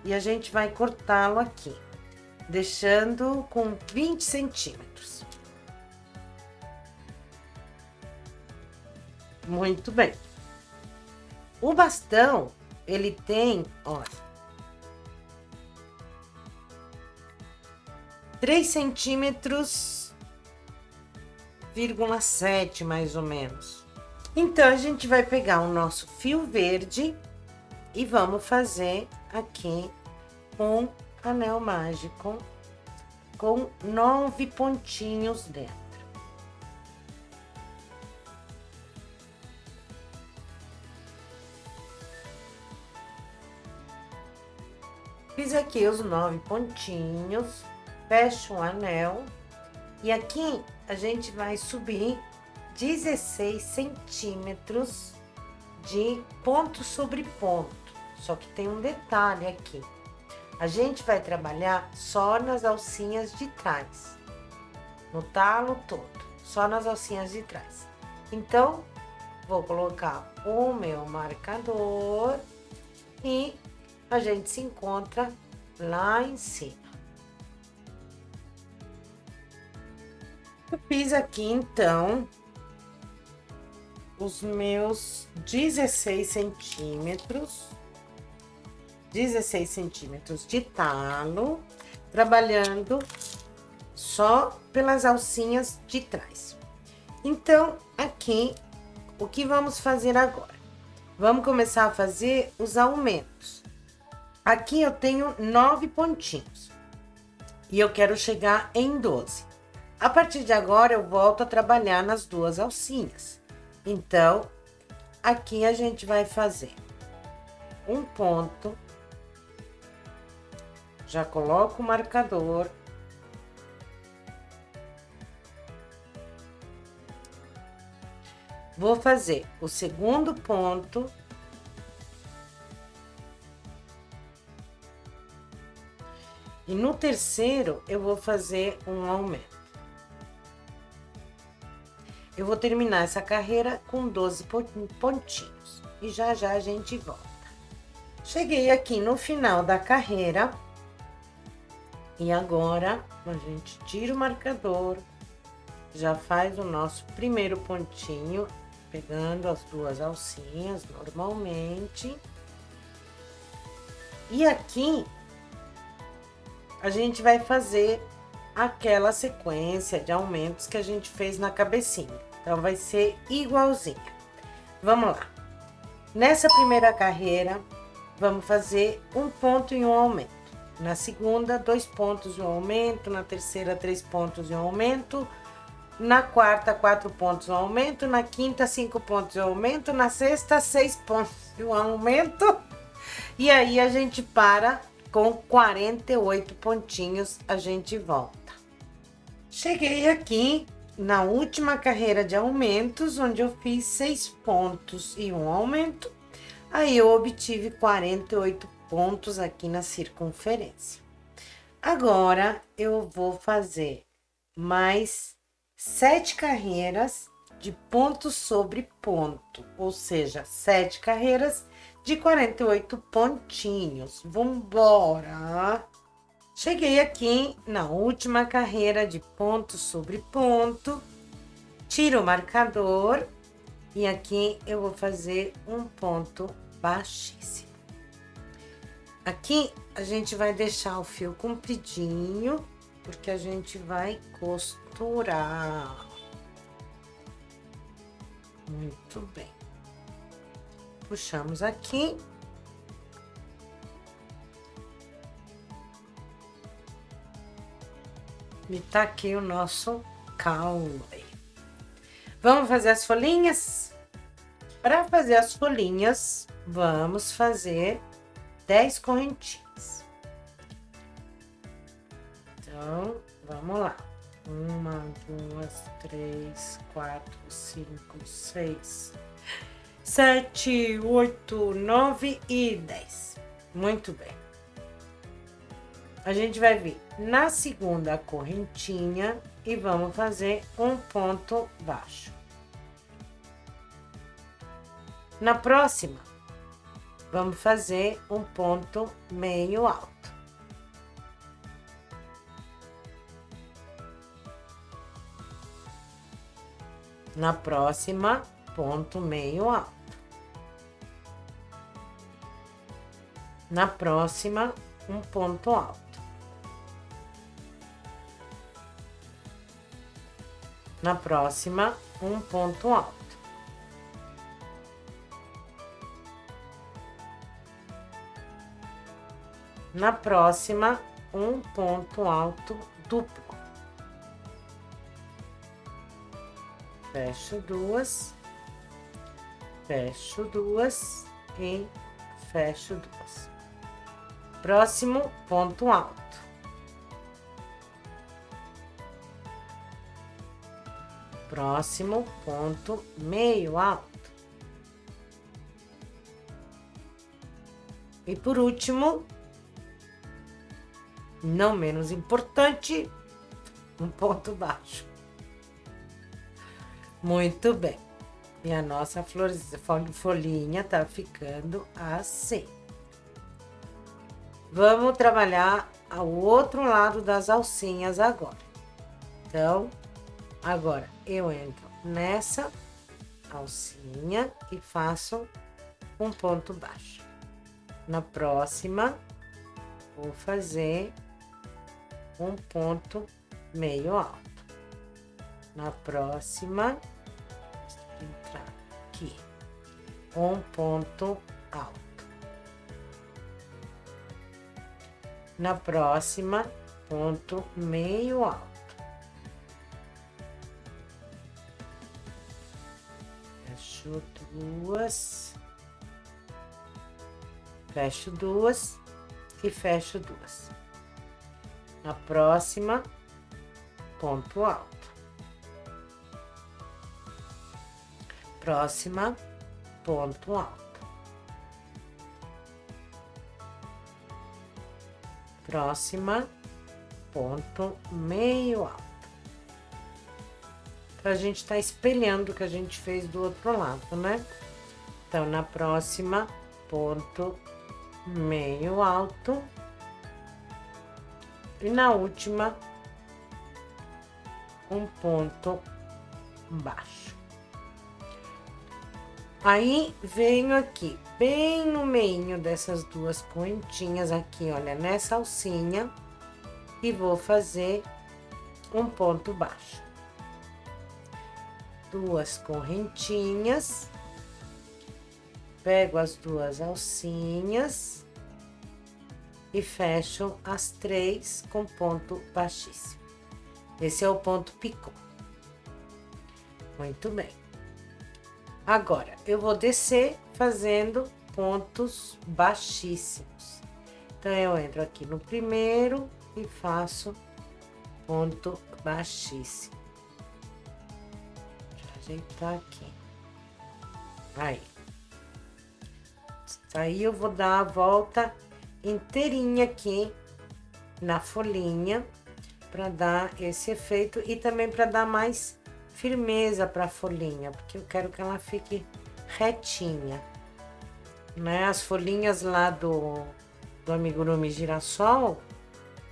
e a gente vai cortá-lo aqui, deixando com 20 centímetros. Muito bem. O bastão, ele tem, olha, 3 centímetros, 7 mais ou menos. Então, a gente vai pegar o nosso fio verde e vamos fazer aqui um anel mágico com 9 pontinhos dentro. Fiz aqui os 9 pontinhos, fecho o anel e aqui a gente vai subir 16 centímetros de ponto sobre ponto. Só que tem um detalhe aqui. A gente vai trabalhar só nas alcinhas de trás. No talo todo, só nas alcinhas de trás. Então, vou colocar o meu marcador e a gente se encontra lá em cima. Eu fiz aqui, então, os meus 16 centímetros de talo, trabalhando só pelas alcinhas de trás. Então, aqui, o que vamos fazer agora? Vamos começar a fazer os aumentos. Aqui eu tenho 9 pontinhos e eu quero chegar em 12. A partir de agora, eu volto a trabalhar nas duas alcinhas. Então, aqui a gente vai fazer um ponto, já coloco o marcador, vou fazer o segundo ponto e no terceiro eu vou fazer um aumento. Eu vou terminar essa carreira com 12 pontinhos e já já a gente volta. Cheguei aqui no final da carreira e agora a gente tira o marcador, já faz o nosso primeiro pontinho, pegando as duas alcinhas normalmente. E aqui a gente vai fazer aquela sequência de aumentos que a gente fez na cabecinha. Então, vai ser igualzinha. Vamos lá. Nessa primeira carreira, vamos fazer um ponto e um aumento. Na segunda, 2 pontos e um aumento. Na terceira, 3 pontos e um aumento. Na quarta, 4 pontos e um aumento. Na quinta, 5 pontos e um aumento. Na sexta, 6 pontos e um aumento. E aí, a gente para com 48 pontinhos, a gente volta. Cheguei aqui na última carreira de aumentos, onde eu fiz 6 pontos e um aumento. Aí eu obtive 48 pontos aqui na circunferência. Agora eu vou fazer mais 7 carreiras de ponto sobre ponto, ou seja, 7 carreiras de 48 pontinhos. Vambora! Cheguei aqui na última carreira de ponto sobre ponto, tiro o marcador e aqui eu vou fazer um ponto baixíssimo. Aqui a gente vai deixar o fio compridinho, porque a gente vai costurar. Muito bem. Puxamos aqui. E tá aqui o nosso caule. Vamos fazer as folhinhas? Para fazer as folhinhas, vamos fazer 10 correntinhas. Então, vamos lá. 1, 2, 3, 4, 5, 6, 7, 8, 9 e 10. Muito bem. A gente vai vir na segunda correntinha e vamos fazer um ponto baixo. Na próxima, vamos fazer um ponto meio alto. Na próxima, ponto meio alto. Na próxima, um ponto alto. Na próxima, um ponto alto. Na próxima, um ponto alto duplo. Fecho duas e fecho duas. Próximo ponto alto. Próximo ponto meio alto. E por último, não menos importante, um ponto baixo. Muito bem. E a nossa folhinha tá ficando assim. Vamos trabalhar ao outro lado das alcinhas agora. Então, agora eu entro nessa alcinha e faço um ponto baixo. Na próxima, vou fazer um ponto meio alto. Na próxima, vou entrar aqui, um ponto alto. Na próxima, ponto meio alto. Fecho duas. Fecho duas e fecho duas. Na próxima, ponto alto. Próxima, ponto alto. Próxima, ponto meio alto. Então, a gente tá espelhando o que a gente fez do outro lado, né? Então, na próxima, ponto meio alto. E na última, um ponto baixo. Aí, venho aqui, bem no meio dessas duas pontinhas aqui, olha, nessa alcinha, e vou fazer um ponto baixo. Duas correntinhas, pego as duas alcinhas e fecho as três com ponto baixíssimo. Esse é o ponto picô. Muito bem. Agora, eu vou descer fazendo pontos baixíssimos. Então, eu entro aqui no primeiro e faço ponto baixíssimo. Deixa eu ajeitar aqui. Aí. Aí eu vou dar a volta inteirinha aqui na folhinha para dar esse efeito e também para dar mais firmeza para a folhinha, porque eu quero que ela fique retinha, né? As folhinhas lá do amigurumi girassol,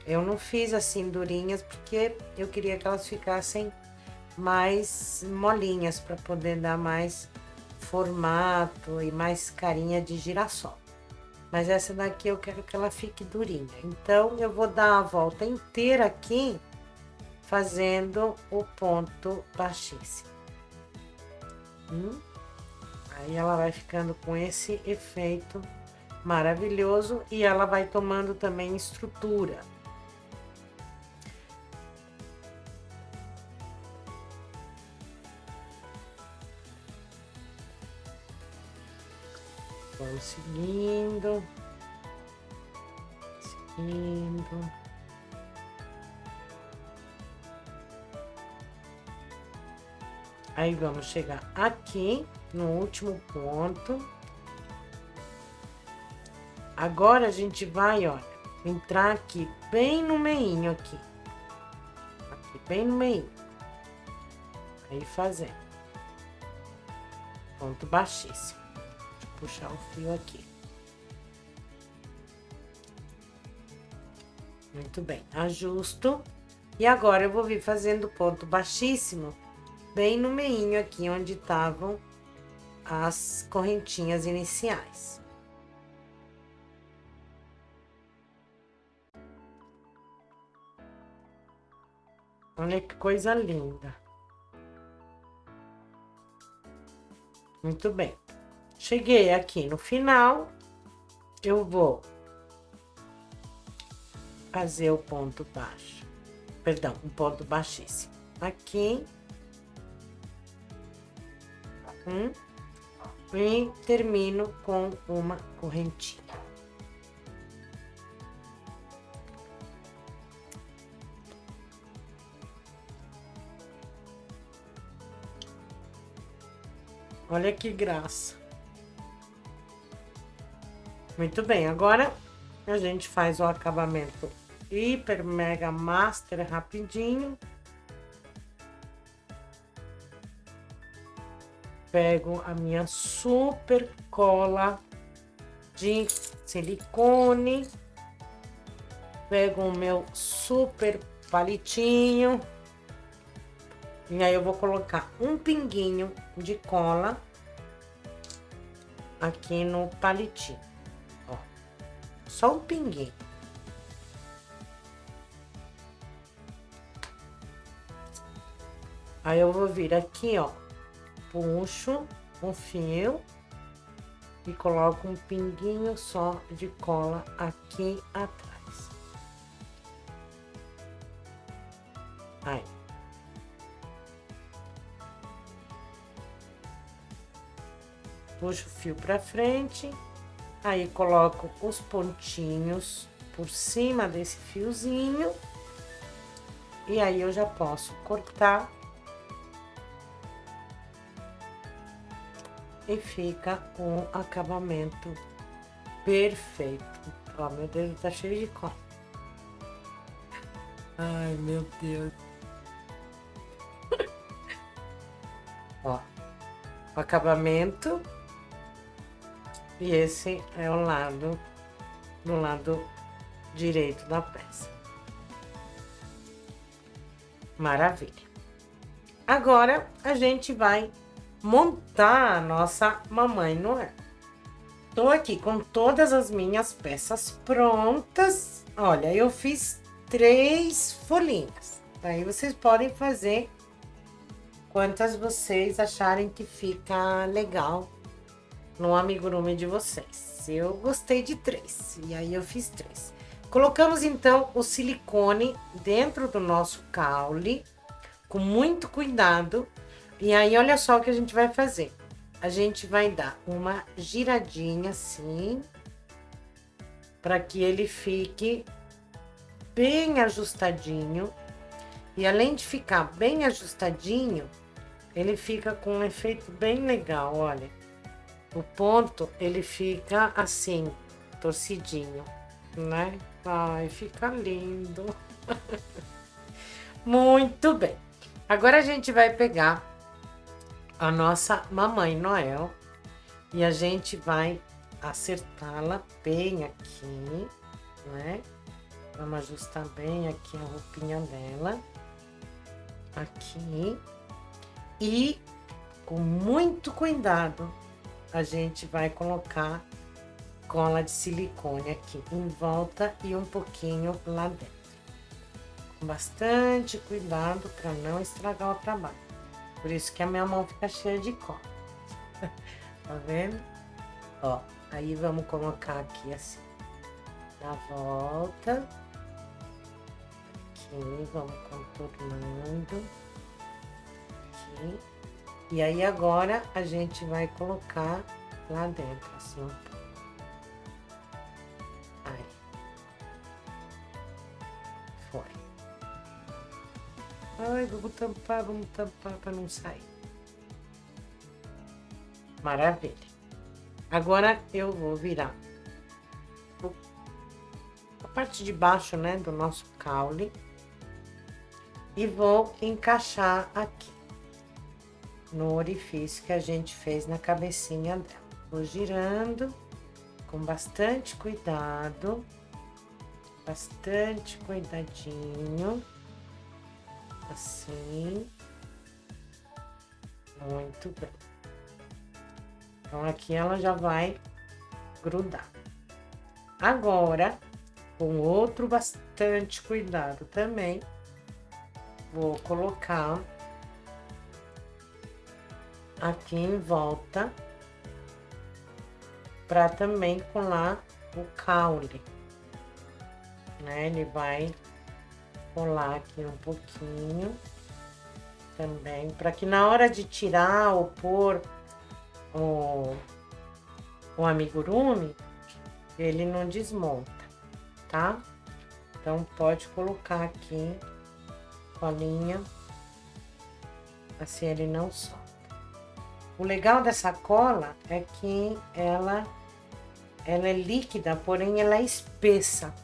eu não fiz assim durinhas porque eu queria que elas ficassem mais molinhas para poder dar mais formato e mais carinha de girassol. Mas essa daqui eu quero que ela fique durinha. Então, eu vou dar a volta inteira aqui, fazendo o ponto baixíssimo. Aí ela vai ficando com esse efeito maravilhoso e ela vai tomando também estrutura. Vamos seguindo. Aí vamos chegar aqui no último ponto. Agora a gente vai, olha, entrar aqui bem no meinho aqui. Aqui bem no meinho. Aí fazendo. Ponto baixíssimo. Deixa eu puxar o fio aqui. Muito bem, ajusto. E agora eu vou vir fazendo ponto baixíssimo, bem no meinho aqui, onde estavam as correntinhas iniciais. Olha que coisa linda. Muito bem. Cheguei aqui no final, eu vou fazer o ponto baixo, perdão, um ponto baixíssimo aqui, e termino com uma correntinha. Olha que graça. Muito bem, agora a gente faz o acabamento hiper mega master rapidinho. Pego a minha super cola de silicone. Pego o meu super palitinho. E aí eu vou colocar um pinguinho de cola aqui no palitinho. Ó, só um pinguinho. Aí eu vou vir aqui, ó, puxo um fio e coloco um pinguinho só de cola aqui atrás. Aí. Puxo o fio pra frente, aí coloco os pontinhos por cima desse fiozinho e aí eu já posso cortar e fica um acabamento perfeito. Ó, meu dedo tá cheio de cola. Ai, meu Deus. Ó, o acabamento. E esse é o lado, do lado direito da peça. Maravilha. Agora, a gente vai montar a nossa Mamãe Noel. Tô aqui com todas as minhas peças prontas. Olha, eu fiz 3 folhinhas. Aí vocês podem fazer quantas vocês acharem que fica legal no amigurumi de vocês. Eu gostei de 3, e aí eu fiz 3. Colocamos, então, o silicone dentro do nosso caule, com muito cuidado. E aí, olha só o que a gente vai fazer. A gente vai dar uma giradinha assim, para que ele fique bem ajustadinho. E além de ficar bem ajustadinho, ele fica com um efeito bem legal, olha. O ponto, ele fica assim, torcidinho, né? Ai, fica lindo. Muito bem. Agora a gente vai pegar a nossa Mamãe Noel e a gente vai acertá-la bem aqui, né? Vamos ajustar bem aqui a roupinha dela. Aqui. E com muito cuidado, a gente vai colocar cola de silicone aqui em volta e um pouquinho lá dentro. Com bastante cuidado para não estragar o trabalho. Por isso que a minha mão fica cheia de cola. Tá vendo? Ó, aí vamos colocar aqui assim, na volta. Aqui, vamos contornando. Aqui. E aí agora a gente vai colocar lá dentro, assim, um pouco. Aí. Foi. Ai, vamos tampar para não sair. Maravilha. Agora eu vou virar a parte de baixo, né, do nosso caule e vou encaixar aqui no orifício que a gente fez na cabecinha dela. Vou girando com bastante cuidado, bastante cuidadinho, assim. Muito bem. Então, aqui ela já vai grudar. Agora, com outro bastante cuidado também, vou colocar aqui em volta para também colar o caule, né? Ele vai colar aqui um pouquinho também, para que na hora de tirar ou pôr o amigurumi, ele não desmonta, tá? Então, pode colocar aqui colinha, assim ele não solta. O legal dessa cola é que ela é líquida, porém ela é espessa.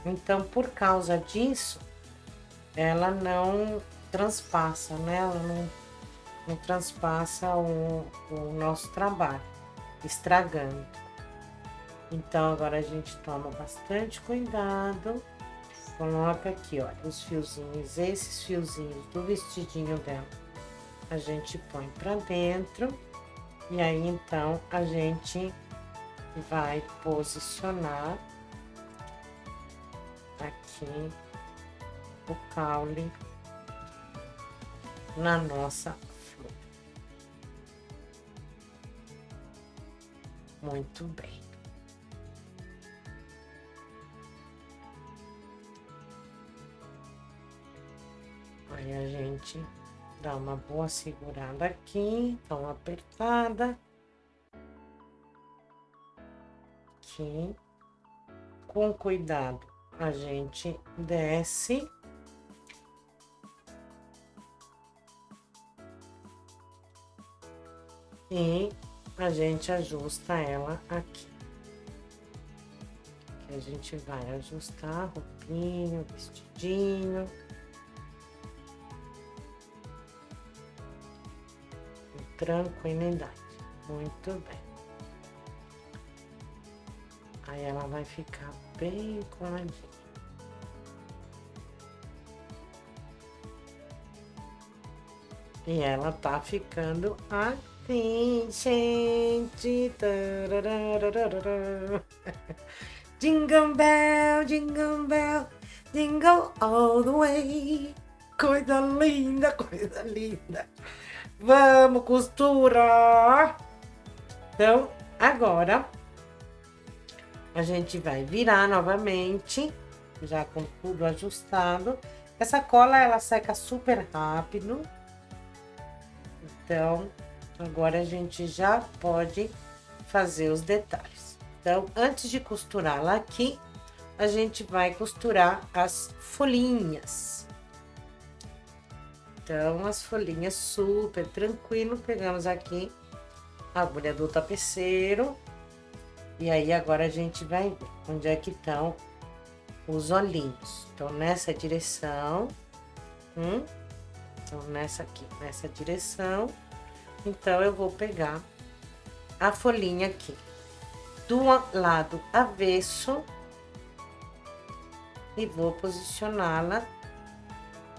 Então, por causa disso, ela não transpassa, né? Ela não transpassa o nosso trabalho, estragando. Então, agora a gente toma bastante cuidado. Coloca aqui, olha, os fiozinhos, esses fiozinhos do vestidinho dela, a gente põe pra dentro. E aí, então, a gente vai posicionar aqui o caule na nossa flor. Muito bem. Aí a gente dá uma boa segurada aqui, dá uma apertada. Aqui. Com cuidado, a gente desce. E a gente ajusta ela aqui. A gente vai ajustar a roupinha, o vestidinho. Com tranquilidade. Muito bem. Aí ela vai ficar bem coladinha. E ela tá ficando assim, gente. Jingle bell, jingle bell, jingle all the way. Coisa linda, coisa linda. Vamos costurar. Então, agora a gente vai virar novamente, já com tudo ajustado. Essa cola, ela seca super rápido. Então, agora a gente já pode fazer os detalhes. Então, antes de costurá-la aqui, a gente vai costurar as folhinhas. Então, as folhinhas super tranquilo. Pegamos aqui a agulha do tapeceiro. E aí, agora a gente vai ver onde é que estão os olhinhos. Então, nessa direção. Então, nessa direção. Então, eu vou pegar a folhinha aqui do lado avesso e vou posicioná-la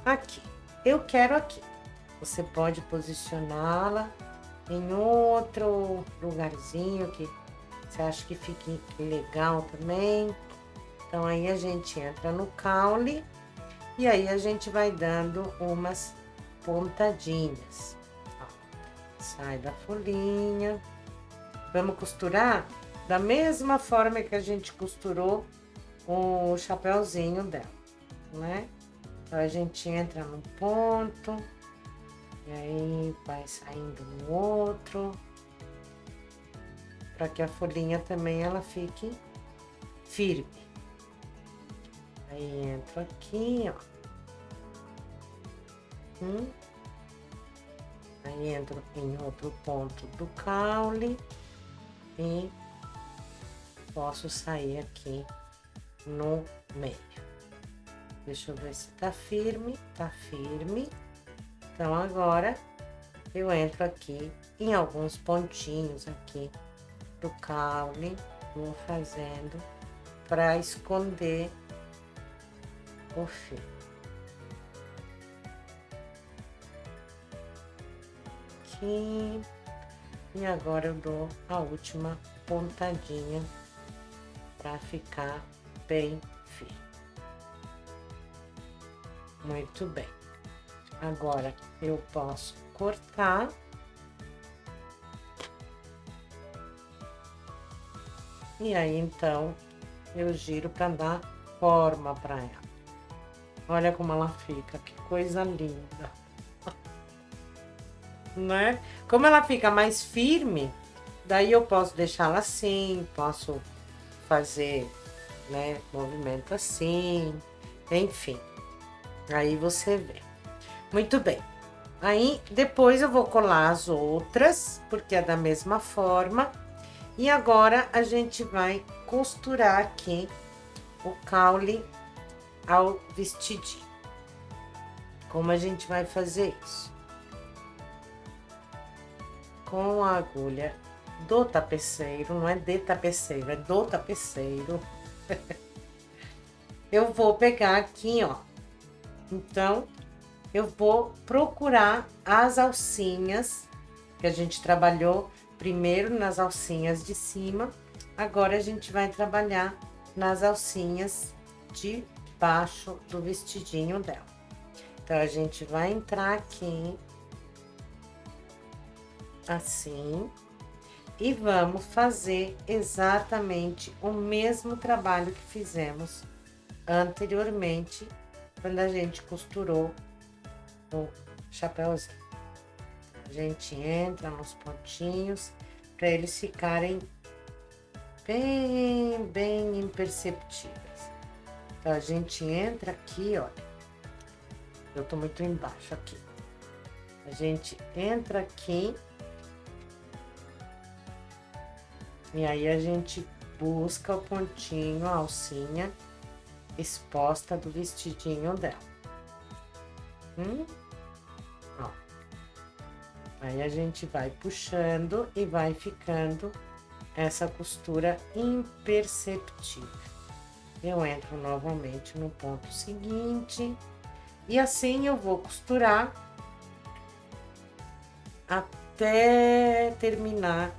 aqui. Eu quero aqui. Você pode posicioná-la em outro lugarzinho que você acha que fique legal também. Então, aí a gente entra no caule e aí a gente vai dando umas pontadinhas. Ó, sai da folhinha. Vamos costurar da mesma forma que a gente costurou o chapéuzinho dela, né? Então, a gente entra num ponto, e aí vai saindo no outro, para que a folhinha também ela fique firme. Aí, entro aqui, ó. Aí, entro em outro ponto do caule e posso sair aqui no meio. Deixa eu ver se tá firme. Tá firme. Então, agora, eu entro aqui em alguns pontinhos aqui do caule. Vou fazendo para esconder o fio. Aqui. E agora eu dou a última pontadinha para ficar bem firme. Muito bem. Agora eu posso cortar. E aí, então, eu giro para dar forma para ela. Olha como ela fica, que coisa linda. Né? Como ela fica mais firme, daí eu posso deixá-la assim, posso fazer, né, movimento assim, enfim. Aí você vê. Muito bem. Aí, depois eu vou colar as outras, porque é da mesma forma. E agora, a gente vai costurar aqui o caule ao vestidinho. Como a gente vai fazer isso? Com a agulha do tapeceiro, não é de tapeceiro, é do tapeceiro. Eu vou pegar aqui, ó. Então, eu vou procurar as alcinhas que a gente trabalhou primeiro nas alcinhas de cima. Agora, a gente vai trabalhar nas alcinhas de baixo do vestidinho dela. Então, a gente vai entrar aqui, assim, e vamos fazer exatamente o mesmo trabalho que fizemos anteriormente, quando a gente costurou o chapéuzinho. A gente entra nos pontinhos para eles ficarem bem imperceptíveis. Então, a gente entra aqui, olha, eu tô muito embaixo aqui. A gente entra aqui e aí a gente busca o pontinho, a alcinha exposta do vestidinho dela. Ó. Aí a gente vai puxando e vai ficando essa costura imperceptível. Eu entro novamente no ponto seguinte e assim eu vou costurar até terminar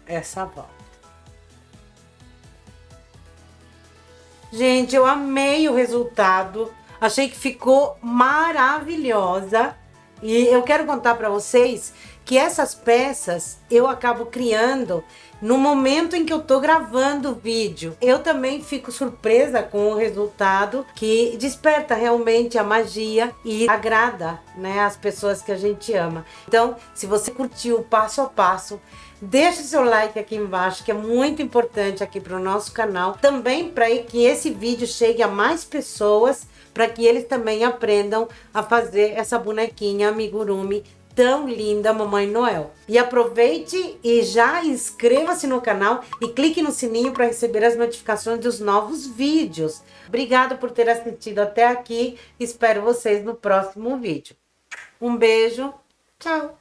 essa volta. Gente, eu amei o resultado. Achei que ficou maravilhosa. E eu quero contar para vocês que essas peças eu acabo criando no momento em que eu tô gravando o vídeo. Eu também fico surpresa com o resultado, que desperta realmente a magia e agrada, né, as pessoas que a gente ama. Então, se você curtiu o passo a passo, deixa o seu like aqui embaixo, que é muito importante aqui para o nosso canal. Também para que esse vídeo chegue a mais pessoas, para que eles também aprendam a fazer essa bonequinha amigurumi tão linda, Mamãe Noel. E aproveite e já inscreva-se no canal e clique no sininho para receber as notificações dos novos vídeos. Obrigada por ter assistido até aqui. Espero vocês no próximo vídeo. Um beijo. Tchau.